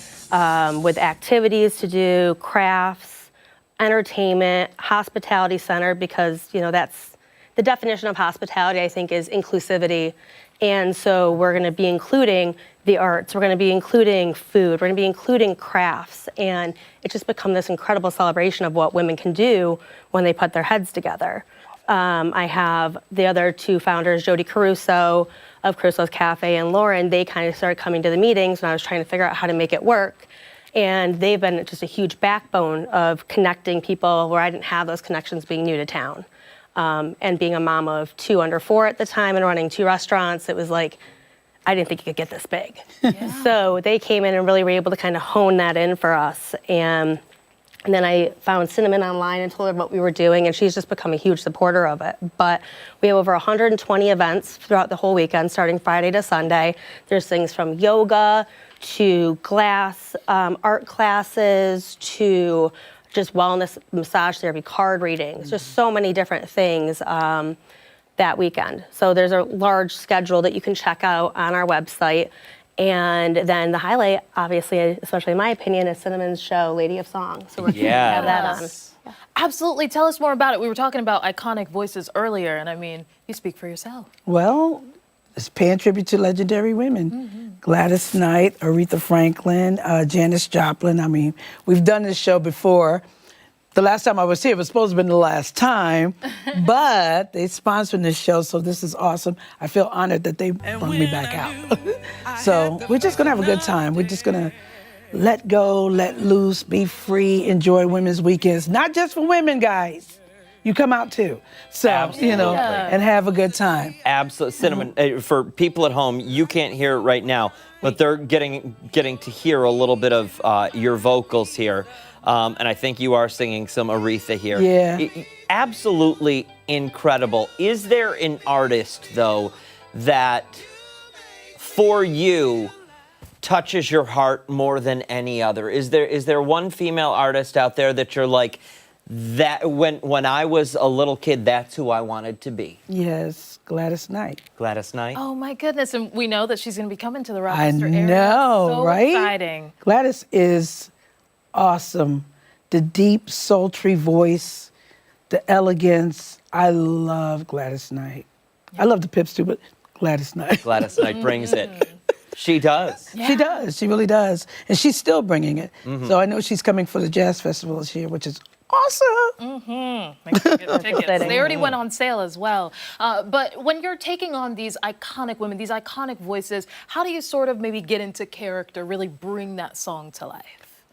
with activities to do, crafts, entertainment, hospitality center, because that's the definition of hospitality, I think, is inclusivity. And so we're going to be including the arts, we're going to be including food, we're going to be including crafts, and it's just become this incredible celebration of what women can do when they put their heads together. I have the other two founders, Jody Caruso of Caruso's Cafe and Lauren. They kind of started coming to the meetings when I was trying to figure out how to make it work. And they've been just a huge backbone of connecting people where I didn't have those connections being new to town. And being a mom of 2 under 4 at the time and running 2 restaurants, it was like, I didn't think it could get this big. So they came in and really were able to kind of hone that in for us. And then I found Cinnamon online and told her what we were doing, and she's just become a huge supporter of it. But we have over 120 events throughout the whole weekend, starting Friday to Sunday. There's things from yoga to glass art classes to just wellness, massage therapy, card readings, just so many different things that weekend. So there's a large schedule that you can check out on our website. And then the highlight, obviously, especially in my opinion, is Cinnamon's show, Lady of Song. So we're going to have that on. Absolutely. Tell us more about it. We were talking about iconic voices earlier, and I mean, you speak for yourself. Well, it's paying tribute to legendary women. Gladys Knight, Aretha Franklin, Janis Joplin. I mean, we've done this show before. The last time I was here, it was supposed to have been the last time, but they sponsored this show, so this is awesome. I feel honored that they brought me back out. So we're just gonna have a good time. We're just gonna let go, let loose, be free, enjoy women's weekends. Not just for women, guys. You come out too. So, and have a good time. Absolutely. Cinnamon, for people at home, you can't hear it right now, but they're getting to hear a little bit of your vocals here. And I think you are singing some Aretha here. Yeah. Absolutely incredible. Is there an artist, though, that for you touches your heart more than any other? Is there one female artist out there that you're like, that when I was a little kid, that's who I wanted to be? Yes, Gladys Knight. Gladys Knight? Oh, my goodness. And we know that she's going to be coming to the Rochester area. I know, so right? Exciting. Gladys is awesome. The deep, sultry voice, the elegance. I love Gladys Knight. I love the Pips too, but Gladys Knight. Gladys Knight brings it. She does. Yeah. She does. She really does. And she's still bringing it. So I know she's coming for the Jazz Festival this year, which is awesome. Make sure you get the tickets. They already went on sale as well. But when you're taking on these iconic women, these iconic voices, how do you sort of maybe get into character, really bring that song to life?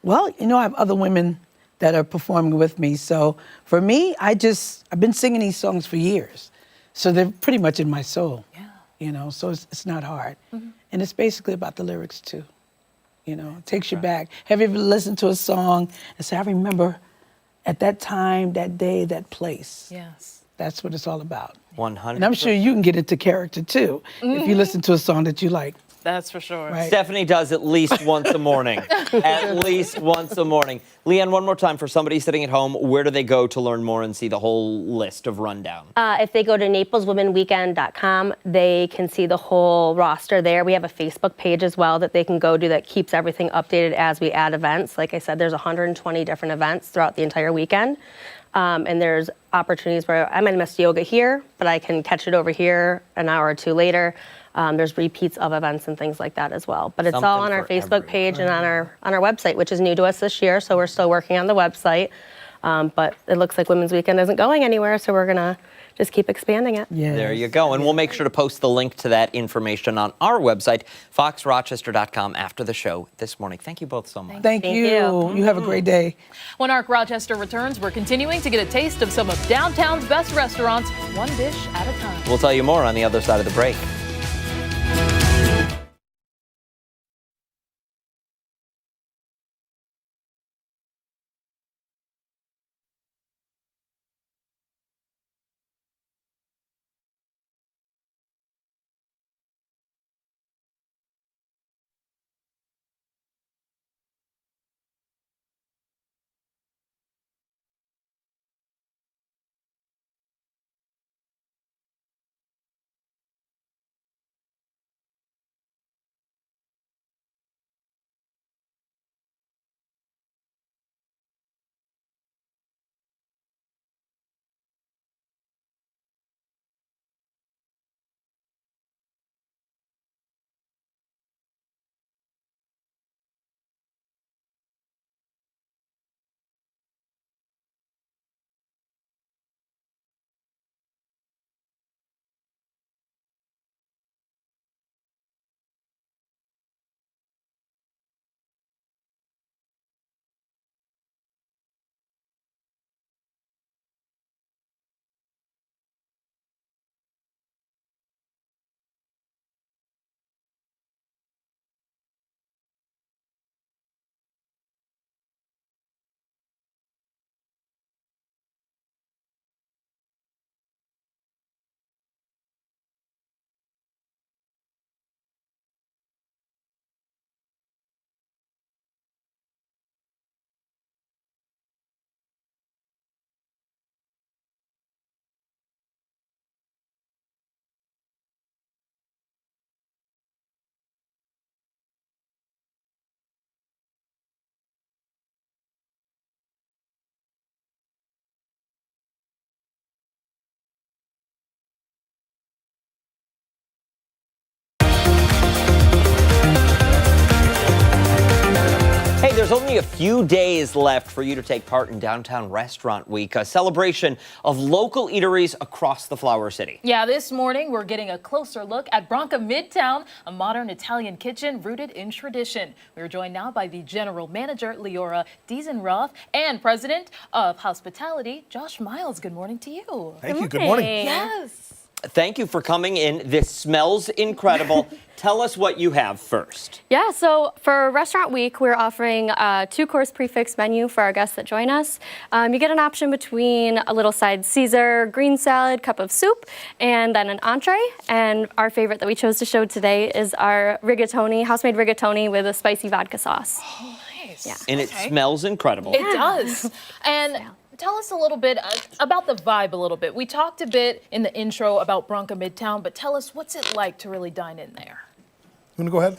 Well, I have other women that are performing with me. So for me, I've been singing these songs for years. So they're pretty much in my soul. Yeah. So it's not hard. And it's basically about the lyrics too. It takes you back. Have you ever listened to a song and say, I remember at that time, that day, that place? Yes. That's what it's all about. 100%. And I'm sure you can get into character too, if you listen to a song that you like. That's for sure. Right. Stephanie does at least once a morning. At least once a morning. Leanne, one more time, for somebody sitting at home, where do they go to learn more and see the whole list of rundown? If they go to napleswomenweekend.com, they can see the whole roster there. We have a Facebook page as well that they can go to that keeps everything updated as we add events. Like I said, there's 120 different events throughout the entire weekend. And there's opportunities where I might miss yoga here, but I can catch it over here an hour or two later. There's repeats of events and things like that as well. But it's Something all on our for Facebook page and on our website, which is new to us this year. So we're still working on the website. But it looks like Women's Weekend isn't going anywhere, so we're going to just keep expanding it. Yes. There you go. And we'll make sure to post the link to that information on our website, foxrochester.com, after the show this morning. Thank you both so much. Thank you. You have a great day. When Arc Rochester returns, we're continuing to get a taste of some of downtown's best restaurants, one dish at a time. We'll tell you more on the other side of the break. a few days left for you to take part in Downtown Restaurant Week, a celebration of local eateries across the Flower City. Yeah, this morning we're getting a closer look at Branca Midtown, a modern Italian kitchen rooted in tradition. We're joined now by the general manager, Leora Diezenroth, and president of hospitality, Josh Miles. Good morning to you. Thank you. Good morning. Yes. Thank you for coming in. This smells incredible. Tell us what you have first. Yeah, so for Restaurant Week, we're offering a 2-course prefix menu for our guests that join us. You get an option between a little side Caesar, green salad, cup of soup, and then an entree. And our favorite that we chose to show today is our rigatoni, house-made rigatoni with a spicy vodka sauce. Oh, nice. Yeah. And it smells incredible. It does. And tell us a little bit about the vibe a little bit. We talked a bit in the intro about Branca Midtown, but tell us what's it like to really dine in there? You want to go ahead?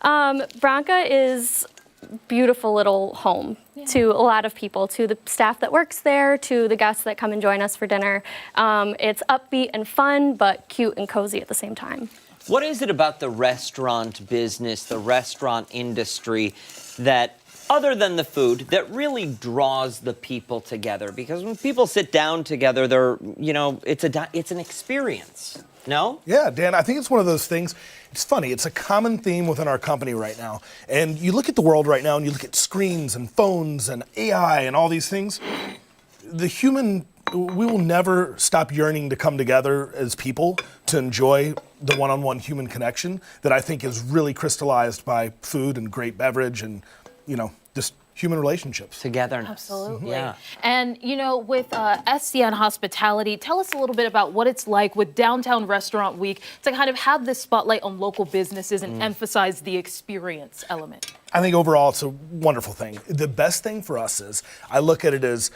Yeah. Branca is beautiful little home to a lot of people, to the staff that works there, to the guests that come and join us for dinner. It's upbeat and fun, but cute and cozy at the same time. What is it about the restaurant business, the restaurant industry, that other than the food, that really draws the people together? Because when people sit down together, they're, it's an experience. No? Yeah, Dan, I think it's one of those things. It's funny. It's a common theme within our company right now. And you look at the world right now and you look at screens and phones and AI and all these things. We will never stop yearning to come together as people to enjoy the one-on-one human connection that I think is really crystallized by food and great beverage and just human relationships. Togetherness. Absolutely. Yeah. And, with SCN Hospitality, tell us a little bit about what it's like with Downtown Restaurant Week to kind of have this spotlight on local businesses and emphasize the experience element. I think overall it's a wonderful thing. The best thing for us is, I look at it as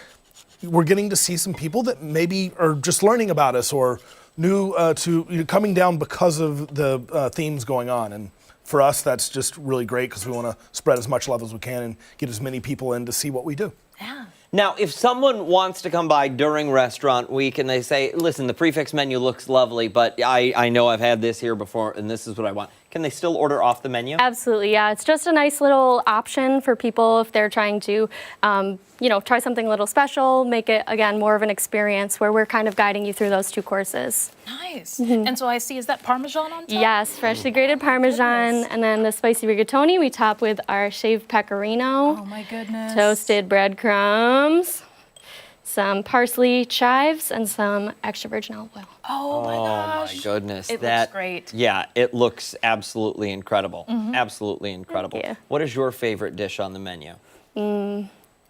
we're getting to see some people that maybe are just learning about us or new to coming down because of the themes going on. And for us, that's just really great because we want to spread as much love as we can and get as many people in to see what we do. Yeah. Now, if someone wants to come by during Restaurant Week and they say, listen, the prefix menu looks lovely, but I know I've had this here before and this is what I want, can they still order off the menu? Absolutely, yeah. It's just a nice little option for people if they're trying to, try something a little special, make it, again, more of an experience where we're kind of guiding you through those 2 courses. Nice. And so I see, is that Parmesan on top? Yes, freshly grated Parmesan, and then the spicy rigatoni we top with our shaved pecorino. Oh my goodness. Toasted breadcrumbs, some parsley chives, and some extra virgin olive oil. Oh my gosh. Oh my goodness. It looks great. Yeah, it looks absolutely incredible. Absolutely incredible. Thank you. What is your favorite dish on the menu?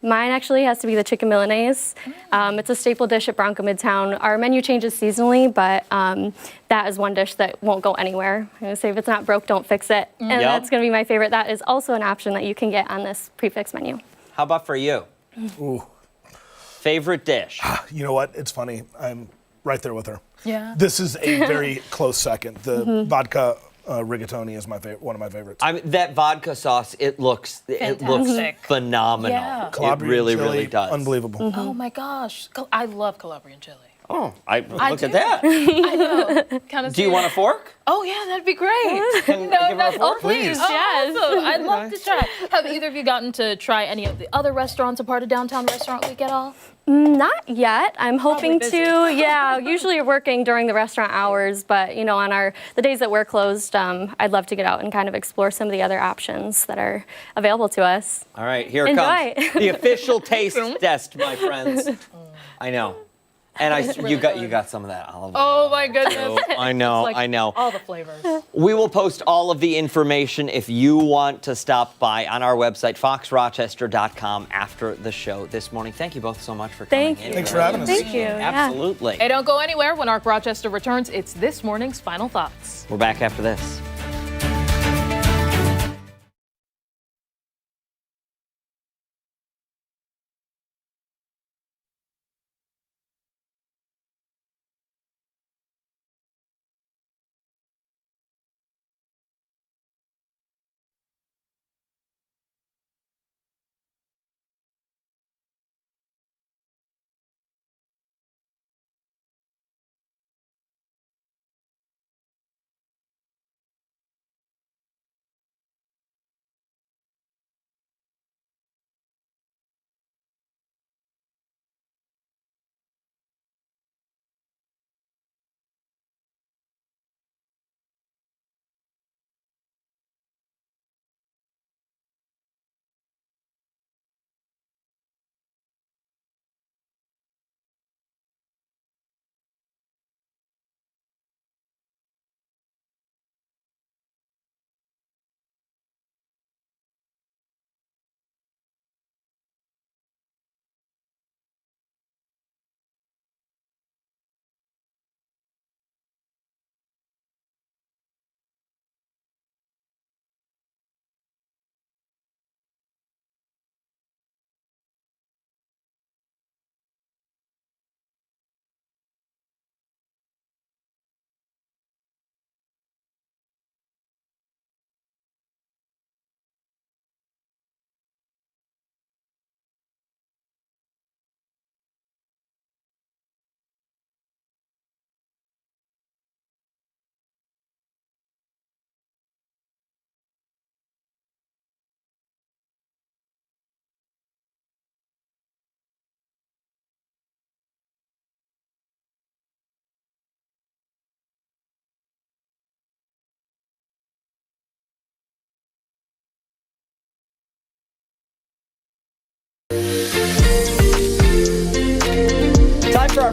Mine actually has to be the chicken Milanese. It's a staple dish at Branca Midtown. Our menu changes seasonally, but that is one dish that won't go anywhere. I'm gonna say if it's not broke, don't fix it. And that's gonna be my favorite. That is also an option that you can get on this prefix menu. How about for you? Ooh. Favorite dish? You know what? It's funny. I'm right there with her. Yeah. This is a very close second. The vodka rigatoni is one of my favorites. That vodka sauce, it looks phenomenal. Yeah. It Calabrian really, chili, really does. Unbelievable. Oh my gosh. I love Calabrian chili. Oh, look do. at that. I know. Kind of. Do you want a fork? Oh yeah, that'd be great. Can I give her a fork? Please. Please. Yes. Awesome. I'd love to try. Have either of you gotten to try any of the other restaurants a part of Downtown Restaurant Week at all? Not yet. I'm hoping busy. to. Yeah, usually working during the restaurant hours, but on the days that we're closed, I'd love to get out and kind of explore some of the other options that are available to us. All right, here Enjoy. comes the official taste test, my friends. I know. And you got some of that olive oil. Oh my goodness. I know, It's like I know. All the flavors. We will post all of the information if you want to stop by on our website, foxrochester.com, after the show this morning. Thank you both so much for coming in. Thanks for having us. Thank you. Absolutely. Hey, don't go anywhere. When Arc Rochester returns, it's this morning's Final Thoughts. We're back after this.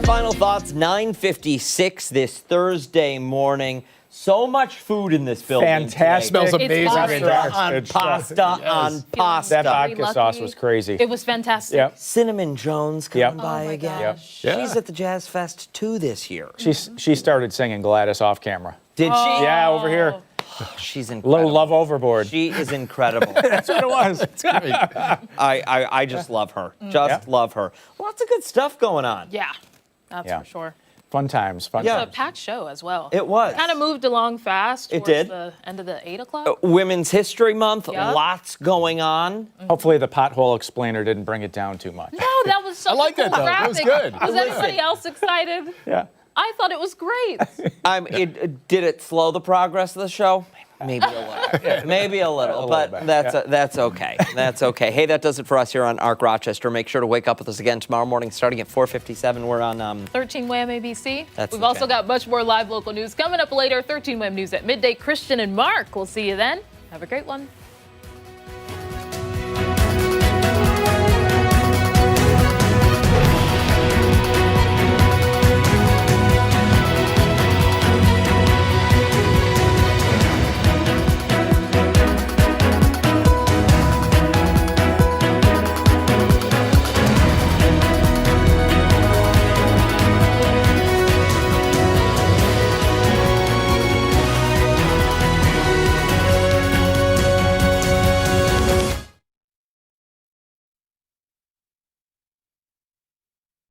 Final thoughts, 9:56 this Thursday morning. So much food in this building. Fantastic. Today. Smells amazing. Pasta on pasta on pasta. That vodka sauce was crazy. It was fantastic. Yep. Cinnamon Jones coming by again. Yep. She's at the Jazz Fest 2 this year. She started singing Gladys off camera. Did she? Yeah, over here. She's incredible. Low love overboard. She is incredible. That's what it was. I just love her. Just love her. Lots of good stuff going on. Yeah, that's for sure. Fun times. Fun It was times. a packed show as well. It was. Kind of moved along fast. It towards did. The end of the 8 o'clock. Women's History Month. Yep. Lots going on. Hopefully the pothole explainer didn't bring it down too much. No, that was so I like that, though. That was good. Was anybody else excited? Yeah. I thought it was great. Did it slow the progress of the show? Maybe a little. Maybe a little, but that's okay. That's okay. Hey, that does it for us here on ARC Rochester. Make sure to wake up with us again tomorrow morning starting at 4:57. We're on 13 Wham ABC. That's We've the also channel. got much more live local news coming up later. 13 Wham News at midday. Christian and Mark. We'll see you then. Have a great one.